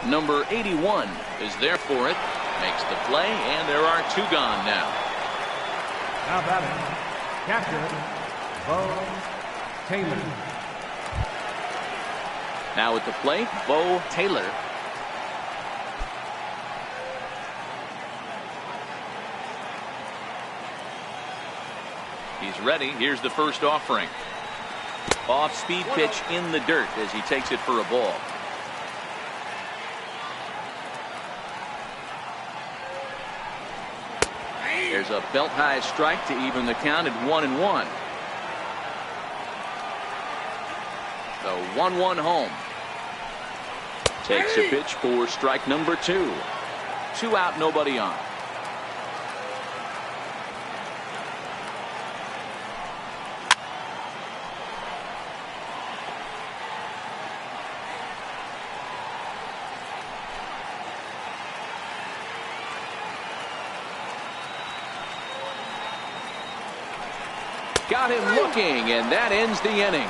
Number 81 is there for it. Makes the play, and there are 2 gone now. Now batting, catcher, Bo Taylor. Now at the plate, Bo Taylor. He's ready. Here's the first offering. Off-speed pitch in the dirt as he takes it for a ball. There's a belt-high strike to even the count at 1-1. The 1-1 home. Takes a pitch for strike number 2. 2 out, nobody on. Got him looking, and that ends the inning.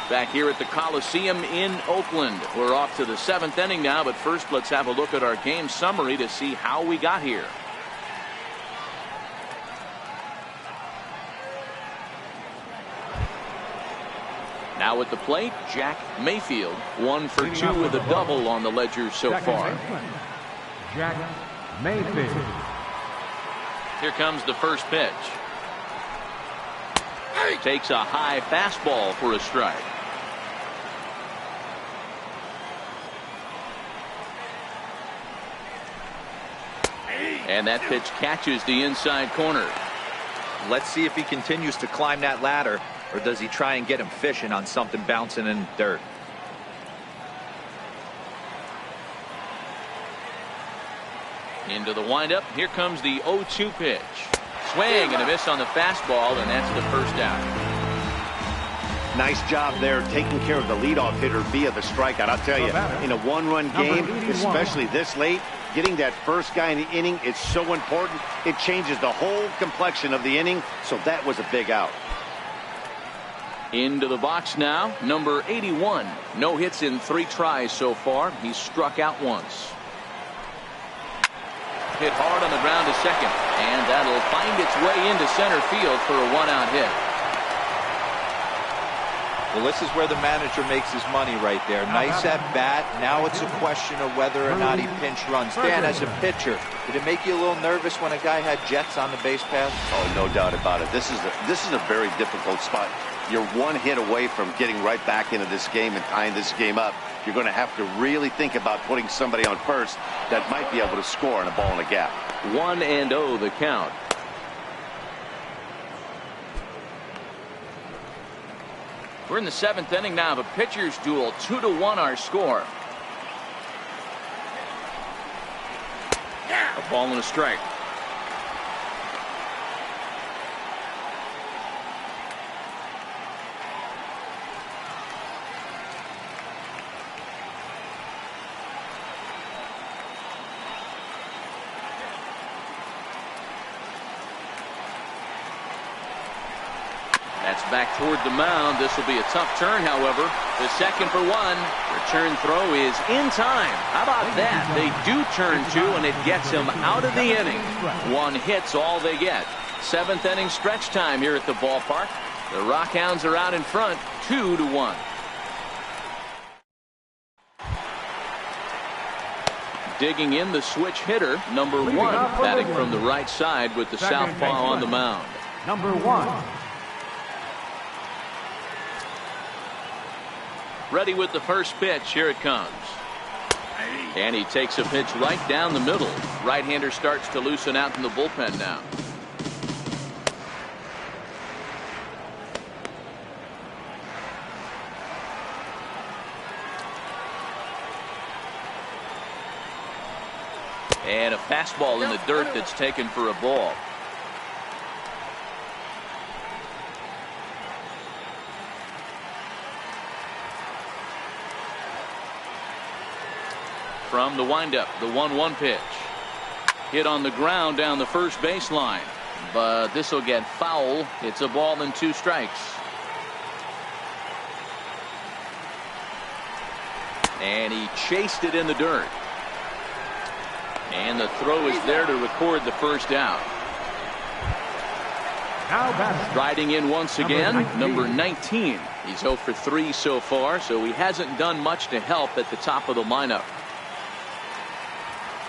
Back here at the Coliseum in Oakland. We're off to the 7th inning now, but first let's have a look at our game summary to see how we got here. Now at the plate, Jack Mayfield. 1 for 2 with a double on the ledger so far. Jack Mayfield. Here comes the first pitch. Takes a high fastball for a strike. And that pitch catches the inside corner. Let's see if he continues to climb that ladder, or does he try and get him fishing on something bouncing in the dirt? Into the windup. Here comes the 0-2 pitch. Swing and a miss on the fastball, and that's the first out. Nice job there taking care of the leadoff hitter via the strikeout. I'll tell you, in a 1-run game, especially this late, getting that first guy in the inning is so important. It changes the whole complexion of the inning, so that was a big out. Into the box now, number 81. No hits in 3 tries so far. He's struck out once. Hit hard on the ground to second, and that'll find its way into center field for a 1-out hit. Well, this is where the manager makes his money right there. Nice at bat. Now it's a question of whether or not he pinch runs. Dan, as a pitcher, did it make you a little nervous when a guy had jets on the base path? Oh, no doubt about it. This is a very difficult spot. You're 1 hit away from getting right back into this game and tying this game up. You're going to have to really think about putting somebody on first that might be able to score on a ball in a gap. 1-0 the count. We're in the 7th inning now of a pitcher's duel. 2-1 our score. A Ball and a strike. That's back toward the mound. This will be a tough turn, however. The second for one. Return throw is in time. How about that? They do turn two, and it gets him out of the inning. One hit's all they get. Seventh inning stretch time here at the ballpark. The Rockhounds are out in front, 2-1. Digging in the switch hitter, number 1, batting from the right side with the southpaw on the mound. Number 1. Ready with the first pitch. Here it comes. And he takes a pitch right down the middle. Right-hander starts to loosen out in the bullpen now. And a fastball in the dirt that's taken for a ball. From the windup, the 1-1 pitch. Hit on the ground down the first baseline. But this will get foul. It's a ball and 2 strikes. And he chased it in the dirt. And the throw is there to record the first out. Riding in once again, number 19. He's 0 for 3 so far, so he hasn't done much to help at the top of the lineup.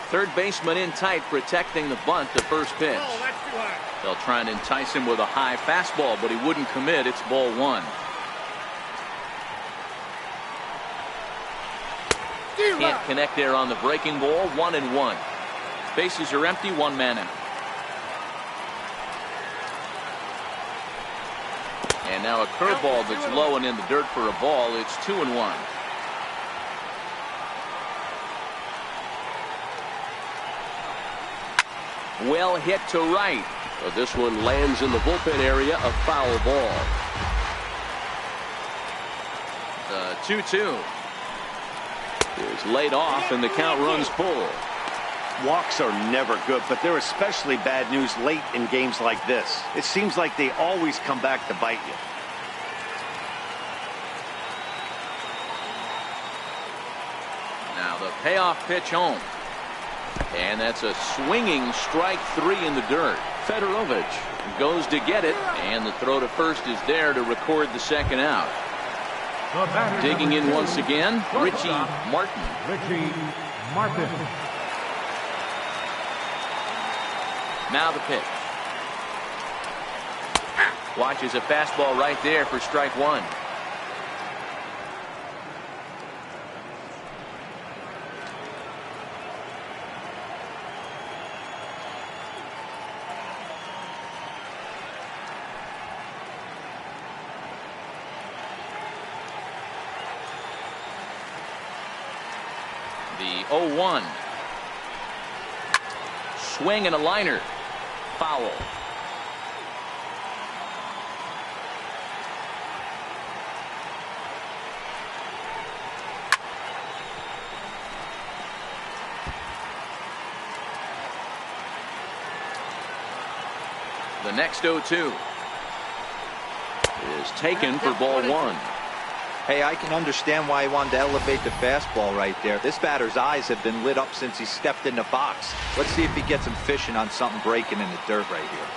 Third baseman in tight, protecting the bunt, the first pitch. Oh, that's too high. They'll try and entice him with a high fastball, but he wouldn't commit. It's ball 1. Can't connect there on the breaking ball. 1-1. Bases are empty. 1 man out. And now a curveball that's low and in the dirt for a ball. It's 2-1. Well hit to right. But this one lands in the bullpen area. A foul ball. The 2-2 is laid off, and the count runs full. Walks are never good, but they're especially bad news late in games like this. It seems like they always come back to bite you. Now the payoff pitch home. And that's a swinging strike 3 in the dirt. Fedorovich goes to get it, and the throw to first is there to record the second out. Digging in once again, Richie Martin. Richie Martin. Now the pitch. Watches a fastball right there for strike 1. The 0-1. Swing and a liner. Foul. The next 0-2 is taken for ball 1. Hey, I can understand why he wanted to elevate the fastball right there. This batter's eyes have been lit up since he stepped in the box. Let's see if he gets him fishing on something breaking in the dirt right here.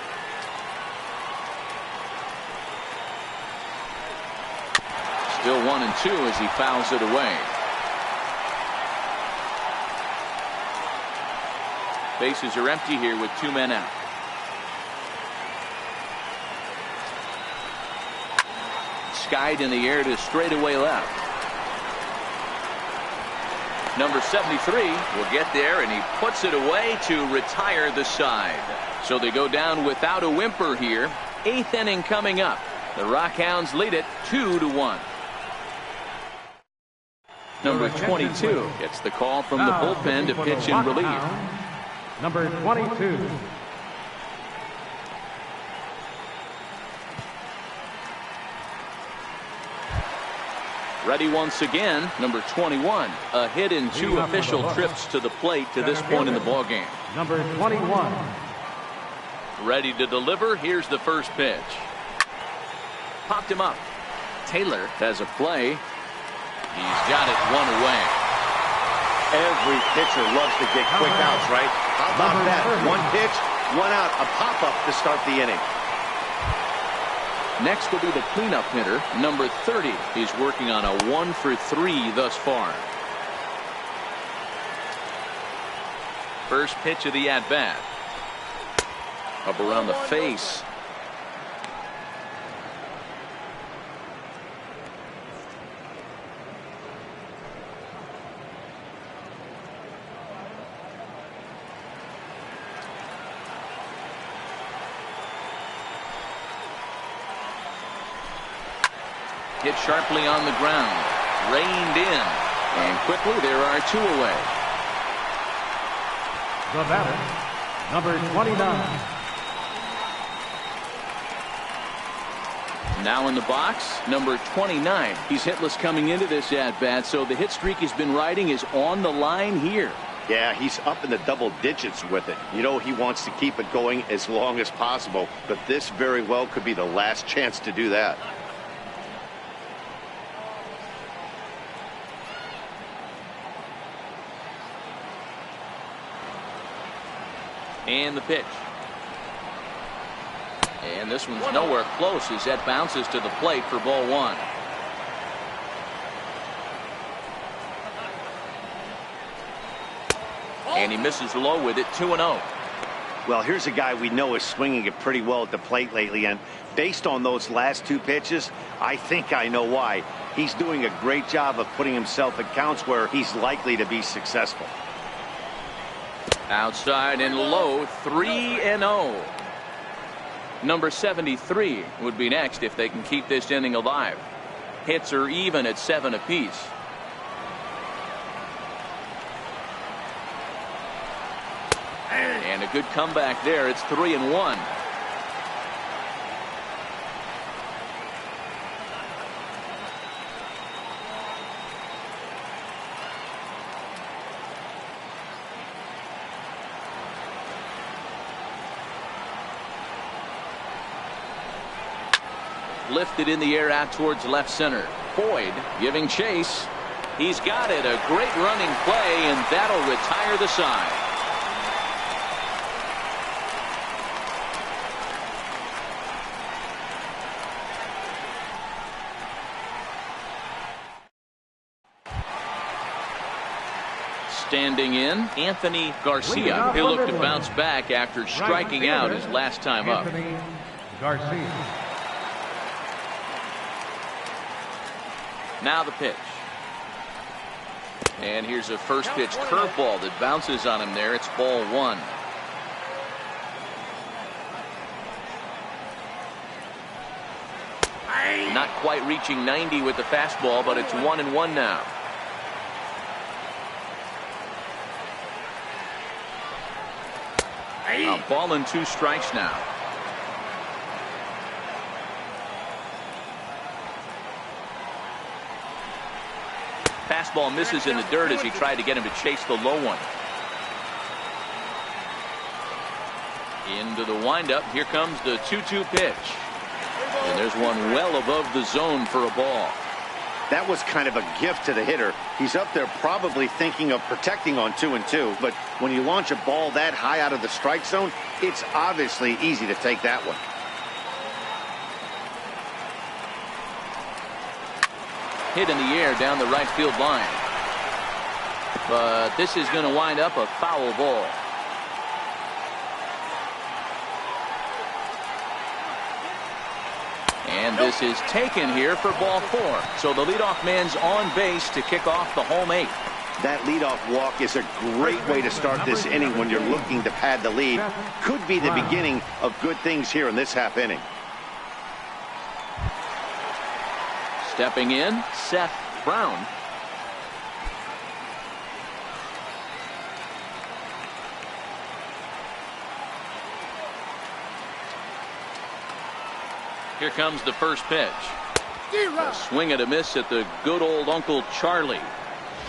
Still 1-2 as he fouls it away. Bases are empty here with 2 men out. Skied in the air to straightaway left. Number 73 will get there, and he puts it away to retire the side. So they go down without a whimper here. 8th inning coming up. The Rockhounds lead it 2-1. Number 22 gets the call from the bullpen to pitch in relief. Number 22. Ready once again, number 21. A hit in 2 official trips to the plate to this point in the ballgame. Number 21. Ready to deliver. Here's the first pitch. Popped him up. Taylor has a play. He's got it 1 away. Every pitcher loves to get quick outs, right? How about that? 1 pitch, 1 out, a pop-up to start the inning. Next will be the cleanup hitter, number 30. He's working on a 1 for 3 thus far. First pitch of the at-bat. Up around the face. Hit sharply on the ground. Reined in. And quickly there are 2 away. The batter, number 29. Now in the box, number 29. He's hitless coming into this at-bat, so the hit streak he's been riding is on the line here. Yeah, he's up in the double digits with it. You know, he wants to keep it going as long as possible, but this very well could be the last chance to do that. And the pitch. And this one's nowhere close as that bounces to the plate for ball 1. And he misses low with it, 2-0. Well, here's a guy we know is swinging it pretty well at the plate lately, and based on those last 2 pitches, I think I know why. He's doing a great job of putting himself at counts where he's likely to be successful. Outside and low, 3-0. Number 73 would be next if they can keep this inning alive. Hits are even at 7 apiece. And a good comeback there. It's 3-1. Lifted in the air out towards left center. Boyd giving chase. He's got it. A great running play, and that'll retire the side. Standing in, Anthony Garcia. He'll look to bounce back after striking out his last time up. Anthony Garcia. Now the pitch. And here's a first pitch curveball that bounces on him there. It's ball 1. Not quite reaching 90 with the fastball, but it's 1-1 now. A ball and 2 strikes now. Fastball misses in the dirt as he tried to get him to chase the low one. Into the windup. Here comes the 2-2 pitch. And there's one well above the zone for a ball. That was kind of a gift to the hitter. He's up there probably thinking of protecting on 2-2, but when you launch a ball that high out of the strike zone, it's obviously easy to take that one. Hit in the air down the right field line. But this is going to wind up a foul ball. And this is taken here for ball 4. So the leadoff man's on base to kick off the home 8. That leadoff walk is a great way to start this inning when you're looking to pad the lead. Could be the beginning of good things here in this half inning. Stepping in, Seth Brown. Here comes the first pitch. A swing and a miss at the good old Uncle Charlie.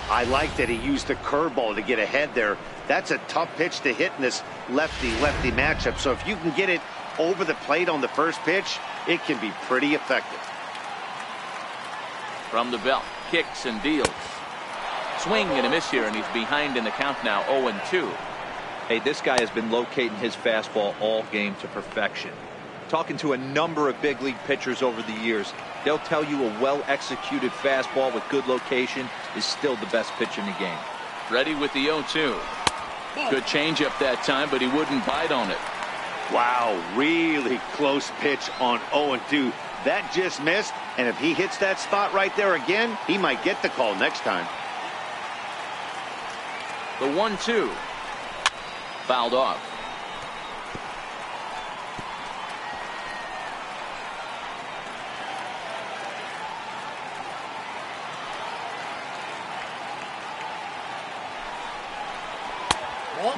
I like that he used the curveball to get ahead there. That's a tough pitch to hit in this lefty-lefty matchup. So if you can get it over the plate on the first pitch, it can be pretty effective. From the belt, kicks and deals. Swing and a miss here, and he's behind in the count now, 0-2. Hey, this guy has been locating his fastball all game to perfection. Talking to a number of big league pitchers over the years, they'll tell you a well-executed fastball with good location is still the best pitch in the game. Ready with the 0-2. Good changeup that time, but he wouldn't bite on it. Wow, really close pitch on 0-2. That just missed, and if he hits that spot right there again, he might get the call next time. The 1-2. Fouled off.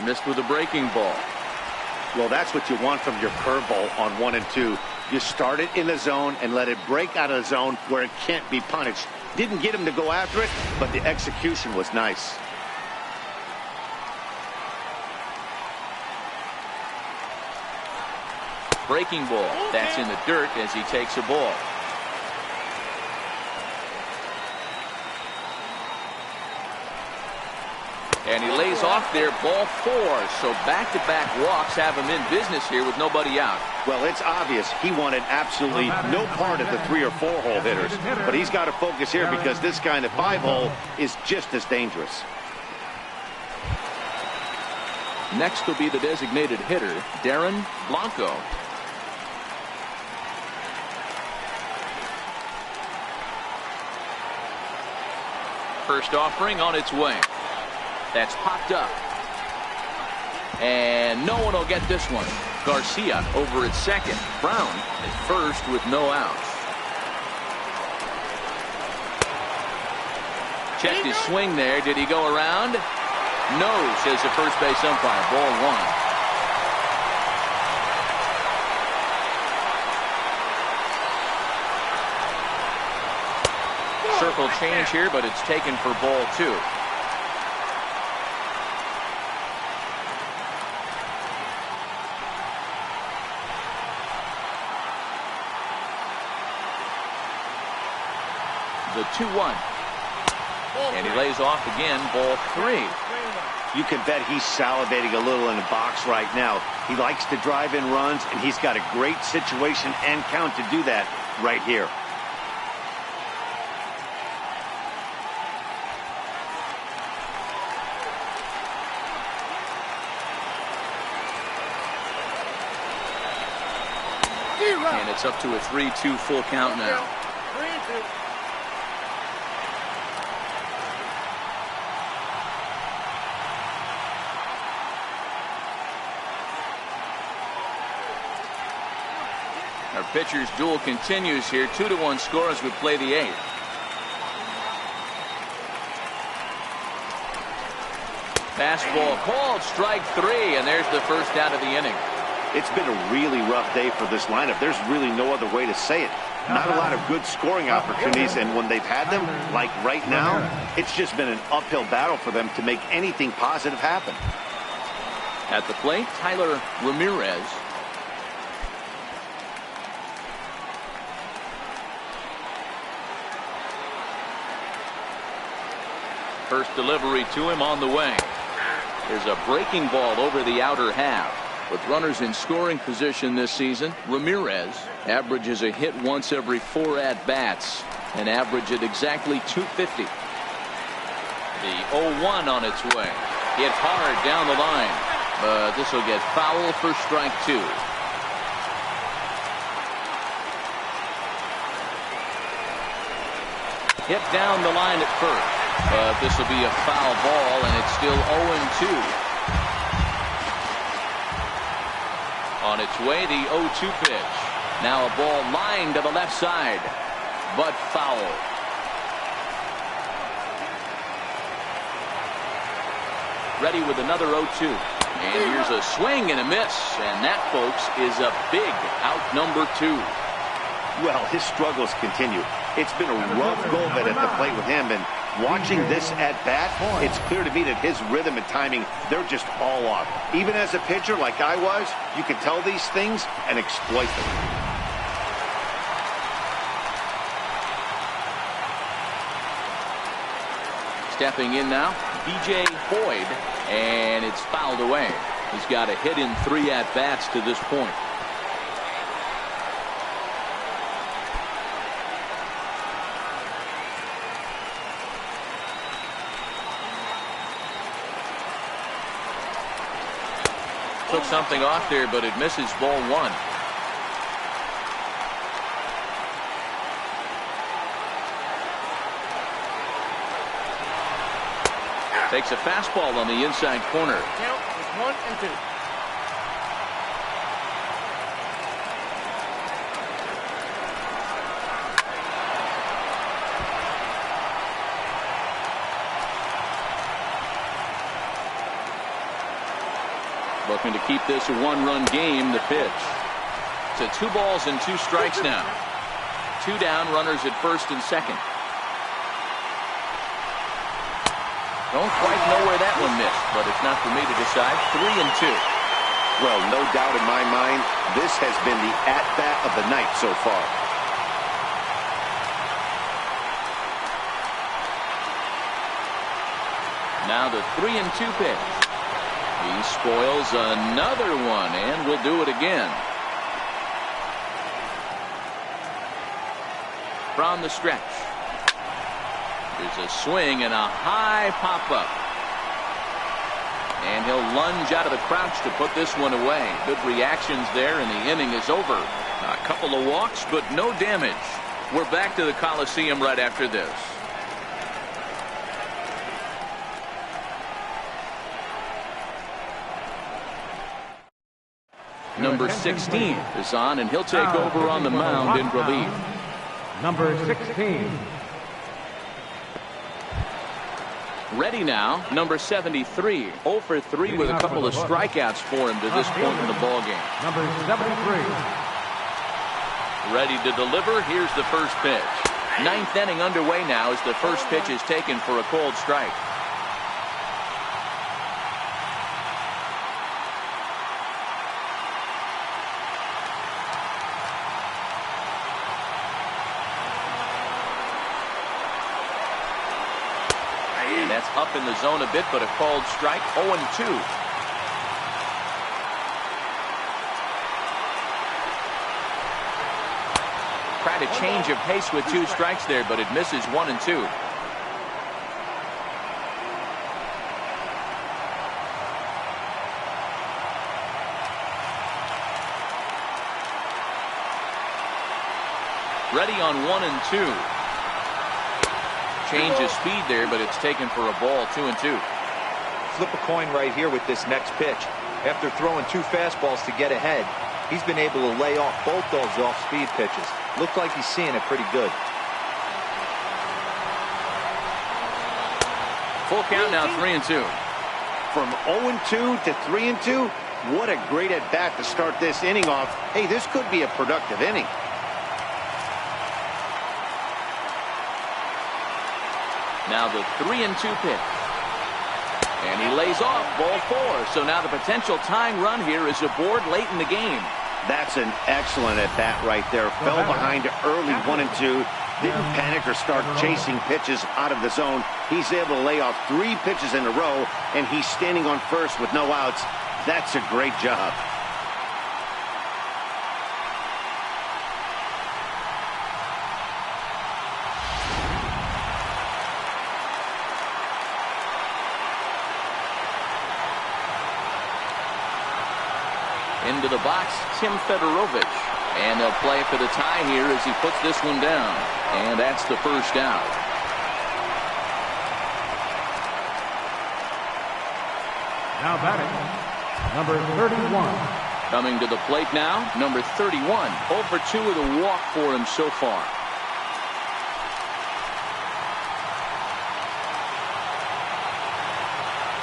Missed with a breaking ball. Well, that's what you want from your curveball on 1 and 2. You start it in the zone and let it break out of the zone where it can't be punished. Didn't get him to go after it, but the execution was nice. Breaking ball. That's in the dirt as he takes a ball. And he lays off there, ball 4. So back-to-back walks have him in business here with nobody out. Well, it's obvious he wanted absolutely no part of the 3 or 4 hole hitters. But he's got to focus here because this guy in the 5 hole is just as dangerous. Next will be the designated hitter, Darren Blanco. First offering on its way. That's popped up. And no one will get this one. Garcia over at second. Brown is first with no outs. Checked his swing there. Did he go around? No, says the first base umpire. Ball 1. Circle change here, but it's taken for ball 2. The 2-1. And he lays off again, ball 3. You can bet he's salivating a little in the box right now. He likes to drive in runs, and he's got a great situation and count to do that right here. And it's up to a 3-2 full count now. 3-2. Our pitcher's duel continues here. 2-1 score as we play the 8th. Fastball called, strike 3, and there's the first out of the inning. It's been a really rough day for this lineup. There's really no other way to say it. Not a lot of good scoring opportunities, and when they've had them, like right now, it's just been an uphill battle for them to make anything positive happen. At the plate, Tyler Ramirez. First delivery to him on the way. There's a breaking ball over the outer half. With runners in scoring position this season, Ramirez averages a hit once every 4 at-bats, an average at exactly 250. The 0-1 on its way. Hit hard down the line, but this will get foul for strike 2. Hit down the line at first, but this will be a foul ball, and it's still 0-2. On its way, the 0-2 pitch. Now a ball lined to the left side, but foul. Ready with another 0-2. And here's a swing and a miss. And that, folks, is a big out number 2. Well, his struggles continue. It's been a rough go-of-it at the plate with him, and watching this at-bat, it's clear to me that his rhythm and timing, they're just all off. Even as a pitcher like I was, you can tell these things and exploit them. Stepping in now, B.J. Boyd, and it's fouled away. He's got a hit in 3 at-bats to this point. Took something off there, but it misses ball 1. Takes a fastball on the inside corner. Count is 1 and 2. Looking to keep this a 1-run game. The pitch. It's 2 balls and 2 strikes now. 2 down, runners at first and second. Don't quite know where that one missed, but it's not for me to decide. 3 and 2. Well, no doubt in my mind, this has been the at-bat of the night so far. Now the 3 and 2 pitch. He spoils another one, and will do it again. From the stretch. There's a swing and a high pop-up. And he'll lunge out of the crouch to put this one away. Good reactions there, and the inning is over. A couple of walks, but no damage. We're back to the Coliseum right after this. Number 16 is on, and he'll take over on the mound in relief. Number 16. Ready now, number 73. 0 for 3 with a couple of strikeouts for him to this point in the ballgame. Number 73. Ready to deliver. Here's the first pitch. 9th inning underway now as the first pitch is taken for a called strike. And that's up in the zone a bit, but a called strike. 0-2. Tried a change of pace with 2 strikes there, but it misses 1 and 2. Ready on 1 and 2. Change of speed there, but it's taken for a ball. 2 and 2. Flip a coin right here with this next pitch. After throwing 2 fastballs to get ahead, he's been able to lay off both those off-speed pitches. Looks like he's seeing it pretty good. Full count now, 3 and 2. From 0-2 to 3-2, what a great at-bat to start this inning off. Hey, this could be a productive inning. Now the 3 and 2 pitch. And he lays off ball 4. So now the potential tying run here is aboard late in the game. That's an excellent at-bat right there. Fell behind early 1 and 2. Didn't panic or start chasing pitches out of the zone. He's able to lay off 3 pitches in a row, and he's standing on first with no outs. That's a great job. Into the box, Tim Fedorovich. And they'll play for the tie here as he puts this one down. And that's the first out. Now batting, number 31. Coming to the plate now, number 31. 0 for 2 with a walk for him so far.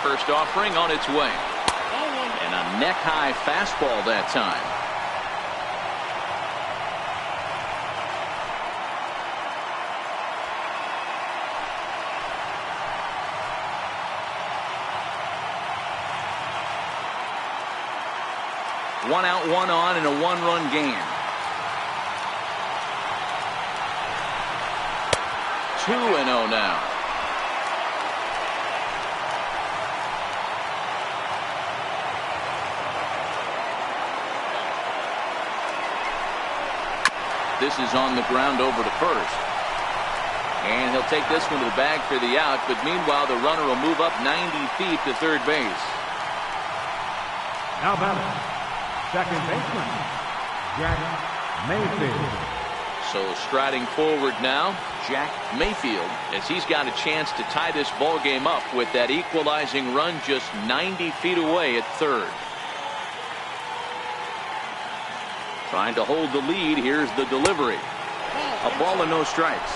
First offering on its way. And a neck-high fastball that time. 1 out, 1 on in a 1-run game. 2-0 now. This is on the ground over to first. And he'll take this one to the bag for the out, but meanwhile the runner will move up 90 feet to third base. Now batting, second baseman, Jack Mayfield. So striding forward now, Jack Mayfield, as he's got a chance to tie this ball game up with that equalizing run just 90 feet away at third. Trying to hold the lead. Here's the delivery. A ball and no strikes.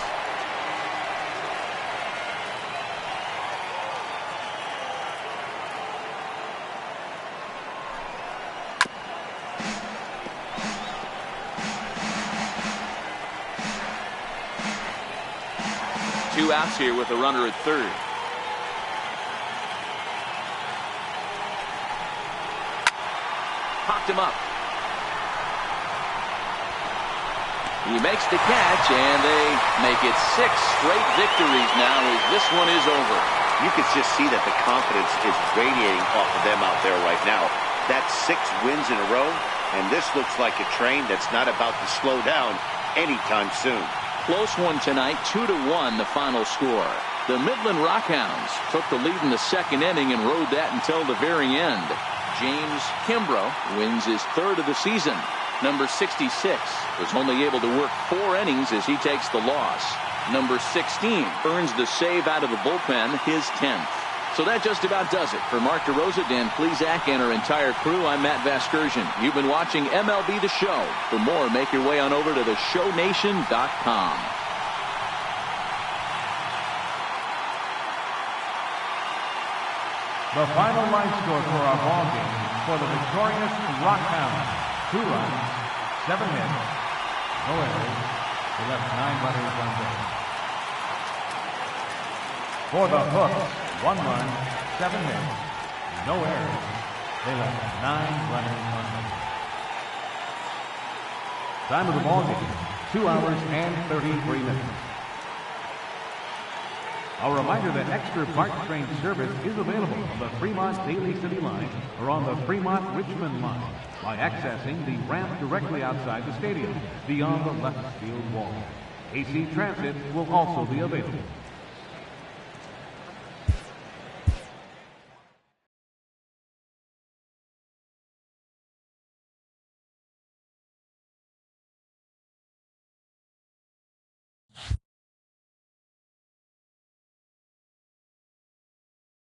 Two outs here with a runner at third. Popped him up. He makes the catch, and they make it 6 straight victories now as this one is over. You can just see that the confidence is radiating off of them out there right now. That's 6 wins in a row, and this looks like a train that's not about to slow down anytime soon. Close one tonight, 2-1 the final score. The Midland Rockhounds took the lead in the second inning and rode that until the very end. James Kimbrough wins his 3rd of the season. Number 66 was only able to work 4 innings as he takes the loss. Number 16 earns the save out of the bullpen, his 10th. So that just about does it. For Mark DeRosa, Dan Plesac, and our entire crew, I'm Matt Vasgersian. You've been watching MLB The Show. For more, make your way on over to theshownation.com. The final line score for our ball game for the victorious Rockhounds. 2 runs, 7 hits, no errors. They left 9 runners on base. For the Hooks, 1 run, 7 hits, no errors. They left 9 runners on base. Time of the ball game, 2 hours and 33 minutes. A reminder that extra BART train service is available on the Fremont Daly City line or on the Fremont Richmond line by accessing the ramp directly outside the stadium beyond the left field wall. AC Transit will also be available.